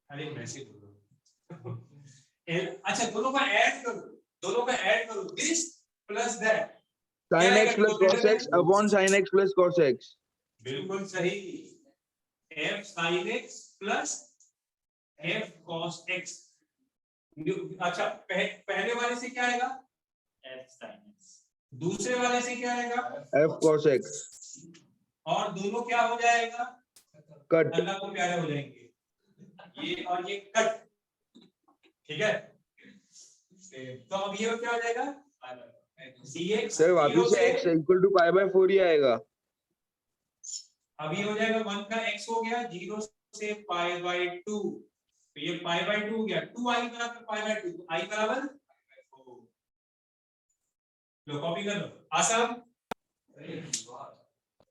अरे मैसेज बोलो। अच्छा दोनों का ऐड करो, दोनों का ऐड करो, this plus that. Sin x plus cos x upon sin x plus cos x. बिल्कुल सही। f sin x plus f cos x। अच्छा पहले वाले से क्या आएगा? f sin x। दूसरे वाले से क्या आएगा? F cos x. और दोनों क्या हो जाएगा? Cut. अल्लाह को प्यारे हो जाएंगे, ये और ये कट। ठीक है, तो अब ये क्या हो जाएगा? dx सर वापिस से x equal to pi by 4 ही आएगा। अभी हो जाएगा 1 का x हो गया 0 से pi by 2, तो ये pi by 2 हो गया। 2i बराबर pi by 2, तो i बराबर लो कॉपी कर लो। आसान।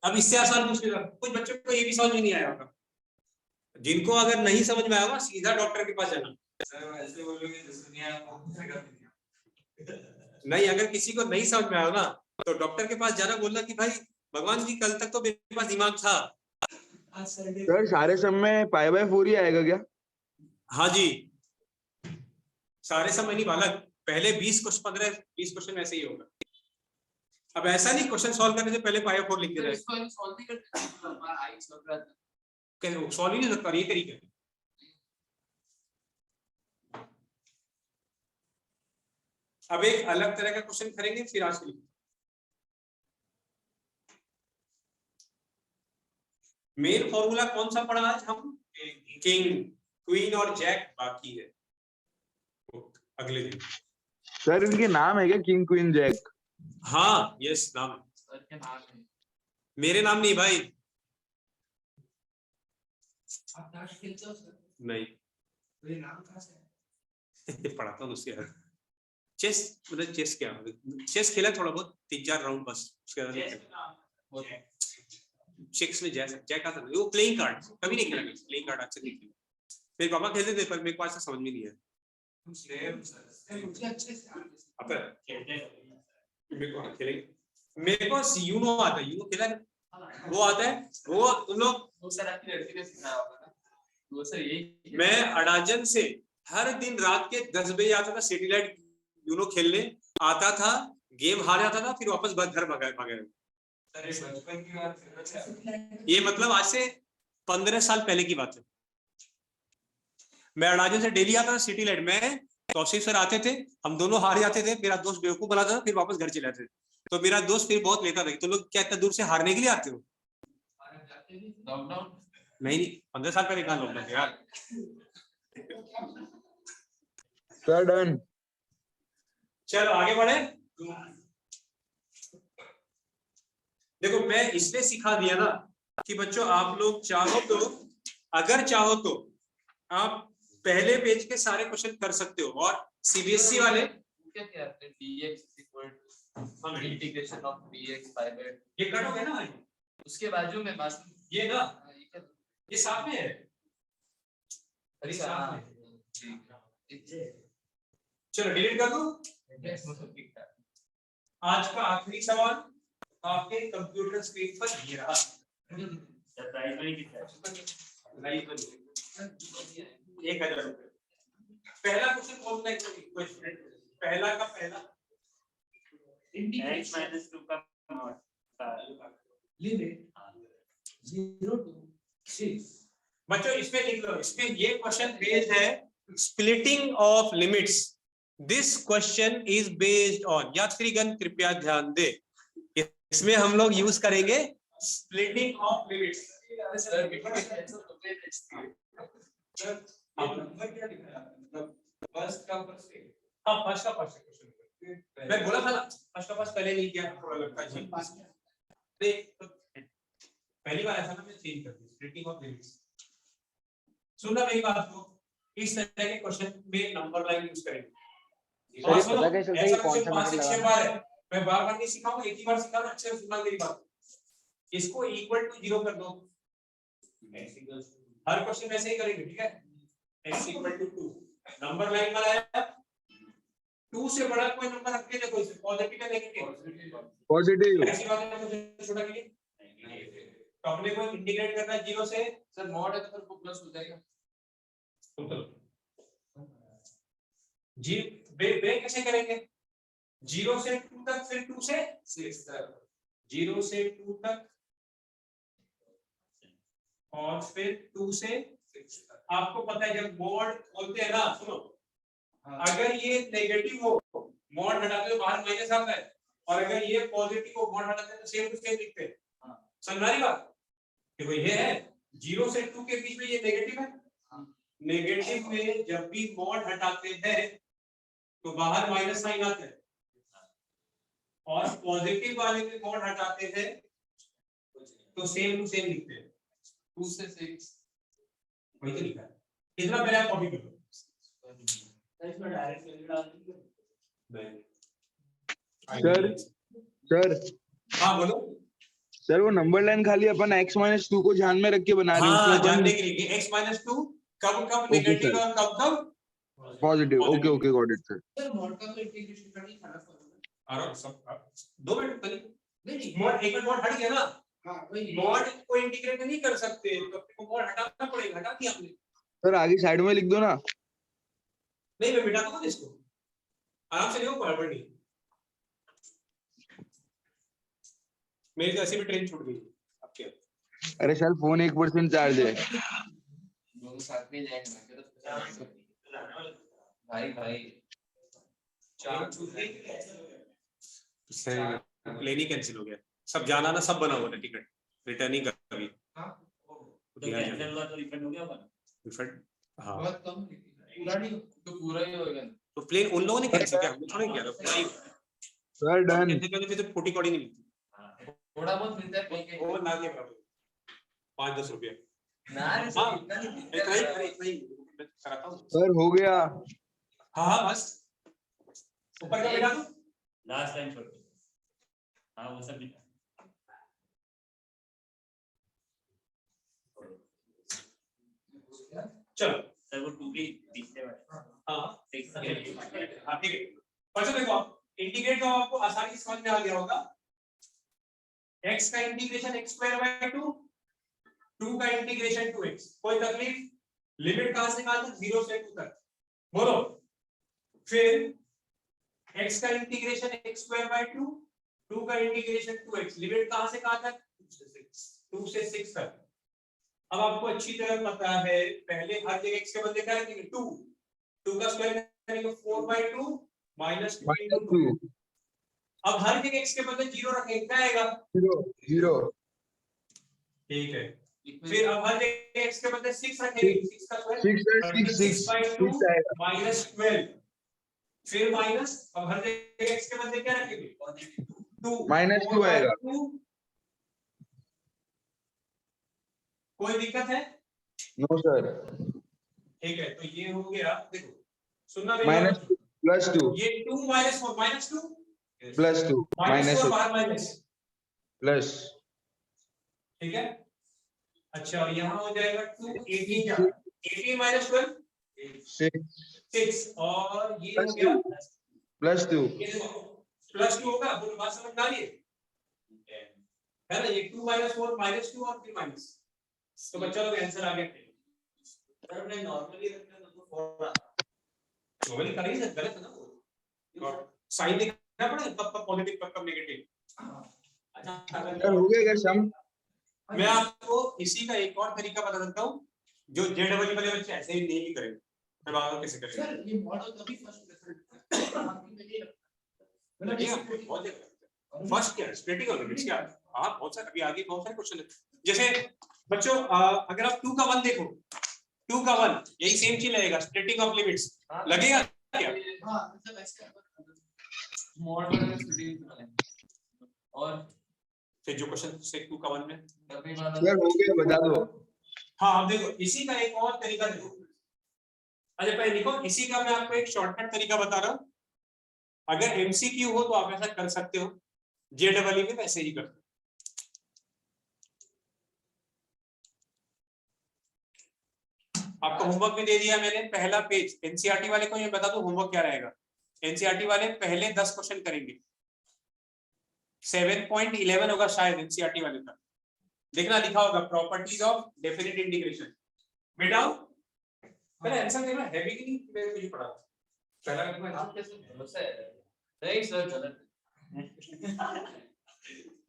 अब इससे आसान पूछेगा, कुछ बच्चों को ये भी समझ में नहीं आया होगा। जिनको अगर नहीं समझ में आया होगा सीधा डॉक्टर के पास जाना। ऐसे बोलोगे तो दुनिया को नहीं, अगर किसी को नहीं समझ में आया ना तो डॉक्टर के पास जाना, बोलना कि भाई भगवान जी कल तक तो मेरे पास दिमाग था। सर सारे सम में pi by 4 ही आएगा क्या? हाँ जी, सारे समय नहीं बालक, पहले 20 क्वेश्चन 15-20 क्वेश्चन ऐसे ही होगा। अब ऐसा नहीं क्वेश्चन सॉल्व करने से पहले pi by 4 लिख दे रहे इसको सॉल्व नहीं करते हमारा आई सॉल्व रहा था। हैं, सॉल्व ही नहीं सकता ये तरीका है। अब एक अलग तरह का क्वेश्चन करेंगे फिर आज के लिए। मेन फॉर्मूला कौन सा पढ़ा आज हम? किंग, क्वीन और जैक बाकी है अगले दिन। सर इनके नाम है क्या किंग क्वीन जैक? हाँ यस नाम है। सर के नाम है। मेरे नाम नहीं भाई, आप ताश खेलते हो सर? नहीं मेरे नाम कहाँ से है? पढ़ाता हूँ उसके बाद। चेस मतलब चेस क्या, चेस खेला थोड़ा बहुत 3-4 राउंड बस, उसके बाद नहीं खेला। चेस में जैक आता था, वो प्लेइंग कार्ड कभी नहीं खेला, प्लेइंग कार्ड अच्छा नहीं खेला। मेरे पापा खेलते थे पर मेरे को ऐसा समझ में नहीं आया। मुझे अच्छे से आते हैं। आता है? मेरे को खेलेंगे, मेरे को यूनो आता है, यूनो खेला है? वो आता है, वो तुम लोग। वो सर आपकी लड़की ने सिखाया होगा ना। वो सर यही मैं अडाजन से हर दिन रात के 10 बजे आता था सैटेलाइट यूनो खेलने, आता था गेम हार जाता था, फिर वापस घर भागा। बचपन की बात ये मतलब आज से 15 साल पहले की बात है। मैं अडाजन से डेली आता था सिटी लाइट में, तौसीफ सर आते थे, हम दोनों हार जाते थे, मेरा दोस्त बेवकूफ बनाता था, फिर वापस घर चले जाते थे। तो मेरा दोस्त फिर बहुत लेता था, तो लोग क्या इतना दूर से हारने के लिए आते हो? लॉकडाउन नहीं 15 साल पहले कहाँ लॉकडाउन थे यार। Sir done. चलो आगे बढ़े। देखो मैं इसलिए सिखा दिया ना कि बच्चों आप लोग चाहो तो, अगर चाहो तो आप पहले पेज के सारे क्वेश्चन कर सकते हो, और सीबीएसई वाले क्या क्या है dx integration of dx by that ये कटोगे ना भाई, उसके बाजू में बात ये ना ये साथ में है। अरे साथ में। ठीक चलो डिलीट कर दो। है। आज का आखिरी सवाल आपके कंप्यूटर स्क्रीन पर ये रहा। प्राइस मनी कितना है? 1000 रुपए। पहला क्वेश्चन कौन सा है? पहला का पहला x - 2 का मॉड लिमिट 0 to 6 बच्चों इसमें लिख लो, इसमें ये क्वेश्चन बेस्ड है splitting of limits. This question is based on, यात्रीगण कृपया ध्यान दे, इसमें हम लोग यूज करेंगे स्प्लिटिंग ऑफ लिमिट्स। फर्स्ट का फर्स्ट क्वेश्चन मैं बोला था ना, फर्स्ट का फर्स्ट पहले नहीं किया, थोड़ा लगता है पहली बार ऐसा ना मैं चेंज कर दी स्प्लिटिंग ऑफ लिमिट्स। सुनना मेरी बात को, इस तरह के क्वेश्चन में नंबर लाइन यूज करेंगे। सर, ये पता कैसे चलता है कि कौन सा पांच से नंबर छह लगाना बार है, मैं बार-बार नहीं सिखाऊंगा, एक ही बार सिखाऊंगा, अच्छे से सुनना मेरी बात। इसको इक्वल टू 0 कर दो, हर क्वेश्चन में ऐसे ही करेंगे, ठीक है। x equal to 2, number line बनाया, 2 से बड़ा कोई नंबर रख के देखो, इसे पॉजिटिव या नेगेटिव, पॉजिटिव, ऐसी बात है मुझे छोटा के लिए तो अपने को इंटीग्रेट करना है 0 से, सर मॉड है तो फिर प्लस हो जाएगा। जी बे कैसे करेंगे, 0 से 2 तक, फिर 2 से 6 तक, 0 से 2 तक और फिर 2 से 6 तक। आपको पता है जब मॉड बोलते हैं ना, सुनो, अगर ये नेगेटिव हो मॉड हटाते तो बाहर माइनस आता है, और अगर ये पॉजिटिव हो मॉड हटाते तो सेम टू सेम लिखते हैं। समझ रही बात, देखो ये है 0 से 2 के बीच में ये नेगेटिव है, नेगेटिव में जब भी मॉड हटाते हैं तो बाहर माइनस साइन आता है, और पॉजिटिव वाले में मॉड हटाते हैं तो सेम टू सेम लिखते हैं, 2 से 6 वही तो लिखा है। इतना पहले आप कॉपी कर लो, इसमें डायरेक्ट वैल्यू डालनी सर सर हाँ बोलो। सर वो नंबर लाइन खाली अपन x-2 को ध्यान में रख के बना रहे हैं, हाँ उसमें जानने अपन के लिए x-2 कब कब Okay, नेगेटिव sir. और कब कब positive, okay okay got it sir. Sir mod का तो इंटीग्रेशन का नहीं खाना फॉर्मूला और सब 2 मिनट पहले नहीं मॉड एक मॉड हट गया ना, हाँ वही मॉड को इंटीग्रेट नहीं कर सकते तो अपने को मॉड हटाना पड़ेगा, हटा दिया हमने। सर आगे साइड में लिख दो ना। नहीं मैं मिटा दूंगा इसको, आराम से लिखो, गड़बड़ नहीं। मेरी तो ऐसे भी ट्रेन छूट गई, अब क्या। अरे सर फोन 1% चार्ज है। दोनों साथ में जाएंगे भाई भाई चार छूट गई, सही प्लेन ही कैंसिल हो गया, सब जाना ना, सब बना हुआ था टिकट, रिटर्न ही कर भी तो कैंसिल हुआ तो रिफंड हो गया होगा ना? रिफंड। हाँ बहुत कम पूरा नहीं तो पूरा ही होगा। तो प्लेन उन लोगों ने कैंसिल किया, हमने थोड़ा किया था पूरा ही। Sir done. कैंसिल करने पे तो 40 कौड़ी नहीं मिलती, थोड़ा बहुत मिलता है कहीं वो कहीं ना के बराबर 5-10 रुपया। ना रे हाँ, इतना नहीं मिलता इतना ही, है। अरे इतना ही मैं कराता हूँ। सर हो गया। हाँ हाँ बस ऊपर का बेटा, लास्ट टाइम छोड़ दो। हाँ वो सब लिखा चलो सर वो 2 भी दिखने वाले हाँ 6 हाँ ठीक है। बच्चों देखो आप इंटीग्रेट तो आपको आसानी से समझ में आ गया होगा। x का इंटीग्रेशन x²/2, 2 का इंटीग्रेशन 2x, कोई तकलीफ? लिमिट कहां से कहां तक? 0 से 2 तक, बोलो। फिर x का इंटीग्रेशन x²/2, 2 का इंटीग्रेशन 2x, लिमिट कहां से कहां तक? 2 से 6 तक। अब आपको अच्छी तरह पता है, पहले हर जगह x के बदले क्या रखेंगे? 2 का स्क्वायर करेंगे 4/2 माइनस 2। अब हर जगह x के बदले 0 रखेंगे, क्या आएगा? 0। ठीक है। फिर अब हर जगह x के बदले 6 रखेंगे, 6 का स्क्वायर 6/2 माइनस 12, फिर माइनस, अब हर जगह x के बदले क्या रखेंगे? 2 -2 आएगा। कोई दिक्कत है? No sir. ठीक है, तो ये हो गया। देखो सुनना मेरी बात, -2 ये 2 - 4 -2 +2 -4 -2 बाहर माइनस, प्लस ठीक है। अच्छा यहाँ हो जाएगा 2 18 क्या? 18 - 12 6, और ये हो गया +2 ये देखो +2 होगा, बोलो बात समझ में आ रही है ना? ये 2 - 4 -2 और फिर माइनस, तो बच्चा लोग आंसर आ गया। सर हमने नॉर्मली रखा तो 4 नॉर्मली कर ही नहीं, गलत है ना वो, साइन लिखना पड़ेगा, कब कब पॉजिटिव कब कब नेगेटिव। अच्छा सर हो गया क्या सम? मैं आपको इसी का एक और तरीका बता देता हूँ जो जेडब्ल्यू वाले बच्चे ऐसे ही नहीं करेंगे, मैं बात कैसे करेंगे। सर ये मॉडल तभी फर्स्ट रिजल्ट बाकी में नहीं लगता लगिए आपको बहुत जगह फर्स्ट क्या स्प्लिटिंग ऑफ लिमिट्स क्या आप बहुत सारे अभी आगे बहुत सारे क्वेश्चन है। जैसे बच्चों अगर आप 2 का 1 देखो 2 का 1 यही सेम चीज लगेगा स्प्लिटिंग ऑफ लिमिट्स लगेगा क्या? हां मतलब ऐसे मॉड में स्टूडेंट और फिर जो क्वेश्चन से 2 का 1 में कभी वाला सर हो गया बता दो। हाँ अब देखो इसी का एक और तरीका देखो। अच्छा पहले देखो इसी का मैं आपको एक शॉर्टकट तरीका बता रहा हूँ। अगर एमसीक्यू हो तो आप ऐसा कर सकते हो, जेडब्ल्यू में वैसे ही करते हो। आपको होमवर्क भी दे दिया मैंने, पहला पेज एनसीईआरटी वाले को मैं बता दूं होमवर्क क्या रहेगा। एनसीईआरटी वाले पहले 10 क्वेश्चन करेंगे, 7.11 होगा शायद एनसीईआरटी वाले का, देखना लिखा होगा प्रॉपर्टीज ऑफ डेफिनिट इंटीग्रेशन। बेटा पहले आंसर देखना हैवी कि नहीं, मैंने कुछ पढ़ा पहला का आप कैसे भरोसा है? नहीं सर गलत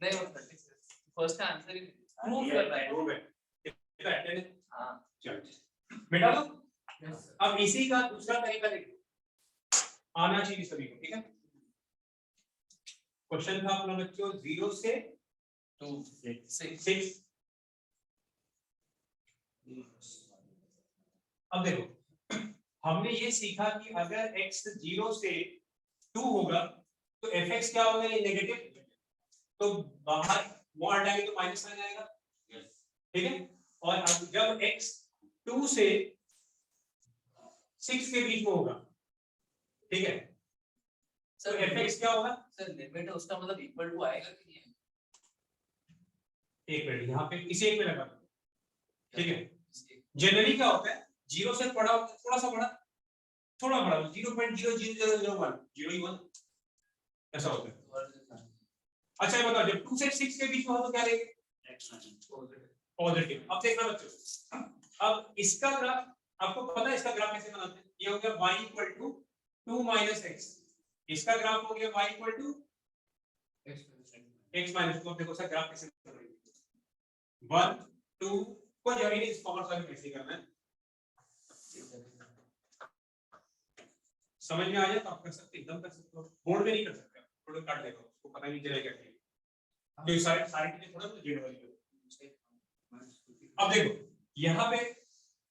नहीं वो फर्स्ट का आंसर ही प्रूव कर रहा है। कितना अटेंडेंस? हां चलो बेटा अब इसी का दूसरा तरीका देखो, आना चाहिए सभी को, ठीक है। क्वेश्चन था अपना बच्चों 0 से 2 6। अब देखो हमने ये सीखा कि अगर x 0 से 2 होगा तो fx क्या होगा, ये नेगेटिव, तो बाहर मोड़ हटाएंगे तो माइनस आ जाएगा, ठीक है। और अब जब x 2 से 6 के बीच में होगा, ठीक है, तो सर fx क्या होगा। सर लिमिट है उसका मतलब इक्वल टू आएगा कि नहीं? एक मिनट यहाँ पे इसे एक में लगा दो, ठीक है। जनरली क्या होता है 0 से बड़ा होता है, थोड़ा सा बड़ा, थोड़ा बड़ा 0.00001 0.1 ऐसा होता है। अच्छा ये बताओ जब 2 से 6 के बीच में हो तो क्या लेंगे, पॉजिटिव। अब देखना बच्चों, अब इसका ग्राफ आपको पता है, इसका ग्राफ कैसे बनाते हैं, ये हो गया y = 2 - x, इसका ग्राफ हो गया y = x - 2। देखो सर ग्राफ कैसे बनाएंगे, 1 2 को जरूरी नहीं, इस कॉमर्स वाले कैसे करना है, समझ में आ जाए तो आप कर सकते, एकदम कर सकते हो, बोर्ड में नहीं कर सकते, थोड़ा काट देगा उसको पता नहीं चलेगा क्या, तो सारे सारे चीजें थोड़ा तो जेड वाली। अब देखो यहाँ पे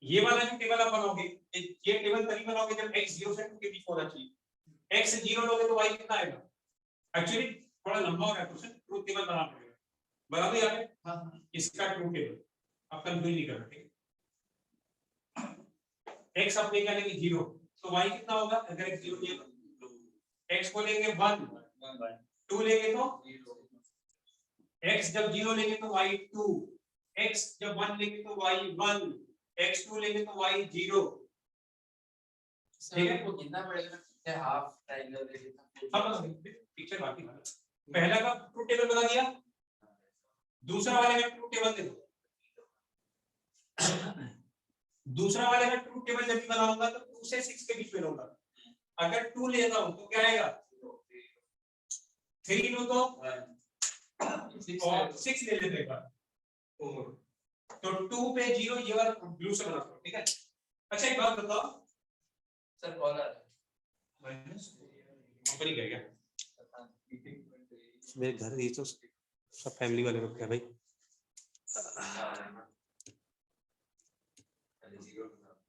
ये वाला जो टेबल आप बनाओगे, ये टेबल तभी बनाओगे जब x 0 से 2 के बीच होना चाहिए। x 0 लोगे तो y कितना आएगा, एक्चुअली थोड़ा लंबा हो रहा है क्वेश्चन, ट्रूथ टेबल बनाना पड़ेगा, बना दो यहाँ पे। हां इसका ट्रूथ टेबल आप कंफ्यूज नहीं करना, ठीक है। x आप लेके आएंगे 0 तो y कितना होगा, अगर x 0 लिया तो x को लेंगे 1 2 लेंगे तो x जब 0 लेंगे तो y 2, x जब 1 लेंगे तो y 1, x 2 लेंगे तो y 0, ठीक है वो कितना पड़ेगा क्या हाफ ट्रायंगल है। अब पिक्चर बाकी था, पहला का ट्रूथ टेबल बना दिया, दूसरा वाले का ट्रूथ टेबल देखो, दूसरा वाले का ट्रूथ टेबल जब भी बनाऊंगा तो 2 से 6 के बीच में लूंगा, अगर 2 लेता हूं तो क्या आएगा, 3 लूं तो और 6 ले लेते हैं, तो 2 पे 0 ये वाला ब्लू से बनाता हूं, ठीक है। अच्छा एक बात बताओ सर कॉल आ रहा माइनस ऊपर ही गया मेरे घर, ये तो सब फैमिली वाले रखे हैं भाई,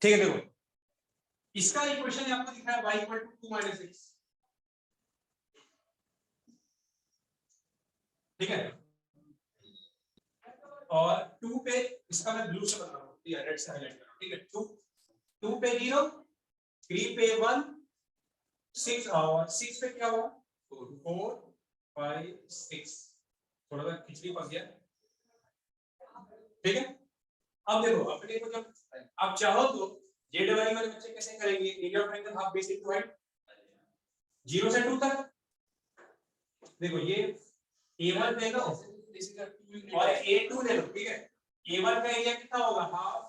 ठीक है। देखो इसका इक्वेशन है आपको दिख रहा है y = 2 - x, ठीक है। और 2 पे इसका मैं ब्लू से बना रहा हूं, ये रेड से हाईलाइट कर रहा हूं, ठीक है। 2 पे 0, 3 पे 1, 6 और 6 पे क्या हुआ 4 5 6, थोड़ा सा खिचड़ी पक गया, ठीक है। अब देखो अपने को जब आप चाहो तो जेडब्ल्यू वाले बच्चे कैसे करेंगे, area of triangle half base into height 0 से 2 तक, देखो ये a1 ले लो और a2 ले लो, ठीक है। a1 का एरिया कितना होगा, हाफ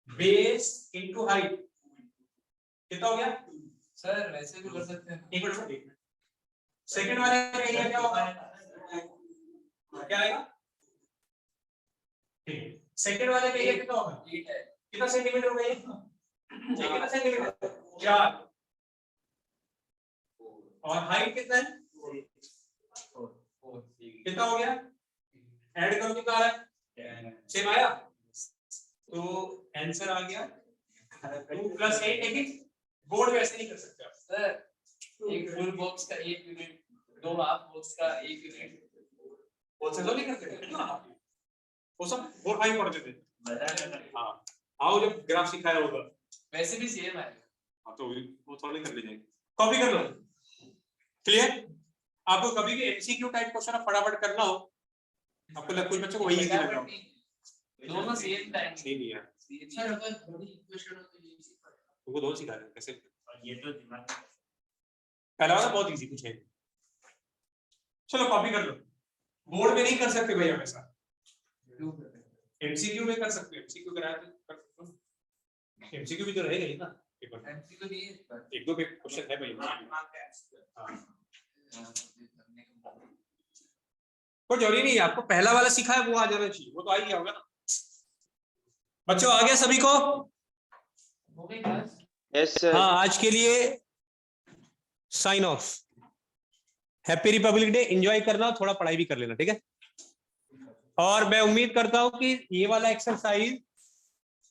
बेस इनटू हाइट, कितना हो गया सर वैसे भी कर सकते हैं। एक मिनट सेकंड वाले का एरिया क्या होगा, क्या आएगा? ठीक, सेकंड वाले का ये कितना होगा? कितना सेंटीमीटर होगा ये? कितना सेंटीमीटर? 4। और हाइट कितना है? कितना हो गया? ऐड करो कितना आ रहा है? सेम आया? तो आंसर आ गया 2 + 8। लेकिन बोर्ड में ऐसे नहीं कर सकते आप। सर एक फुल बॉक्स का 1 यूनिट, 2 हाफ बॉक्स का 1 यूनिट, वो से तो नहीं करते थे ना, वो सब 4 5 पढ़ते थे। हाँ, आओ जब ग्राफ सिखाया होगा। वैसे भी सेम है। हाँ तो वो थोड़ी कर लीजिए, कॉपी कर लो। क्लियर? आपको कभी भी एमसीक्यू टाइप क्वेश्चन फटाफट करना हो, आपको लगता कुछ बच्चों को वही इजी लग रहा हो। दोनों सेम टाइम नहीं नहीं यार, सर अगर बड़ी इक्वेशन हो तो ये इजी पड़ेगा। तुमको दोनों सिखा रहे हैं कैसे। और ये तो दिमाग में पहला वाला बहुत इजी पूछे, चलो कॉपी कर लो। बोर्ड में नहीं कर सकते भाई हमेशा, एमसीक्यू में कर सकते हो। एमसीक्यू कराया तो कर सकते हो, एमसीक्यू भी तो रहेगा ही ना। एमसीक्यू नहीं है पर 1-2 क्वेश्चन है भाई। हाँ, कोई जरूरी नहीं है आपको पहला वाला सीखा है वो आ जाना चाहिए, वो तो आ ही गया होगा ना। बच्चों आ गया सभी को? हो गई क्लास? Yes, sir. हाँ, आज के लिए sign off. Happy republic day. Enjoy करना, थोड़ा पढ़ाई भी कर लेना, ठीक है? और मैं उम्मीद करता हूं कि ये वाला एक्सरसाइज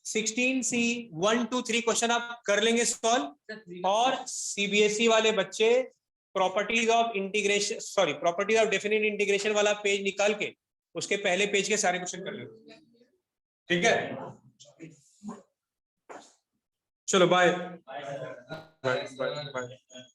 16C 1 2 3 क्वेश्चन आप कर लेंगे सॉल्व। और सीबीएसई वाले बच्चे properties of integration, sorry properties of definite integration वाला पेज निकाल के उसके पहले पेज के सारे क्वेश्चन कर लेंगे, ठीक है? चलो बाय। Bye bye bye.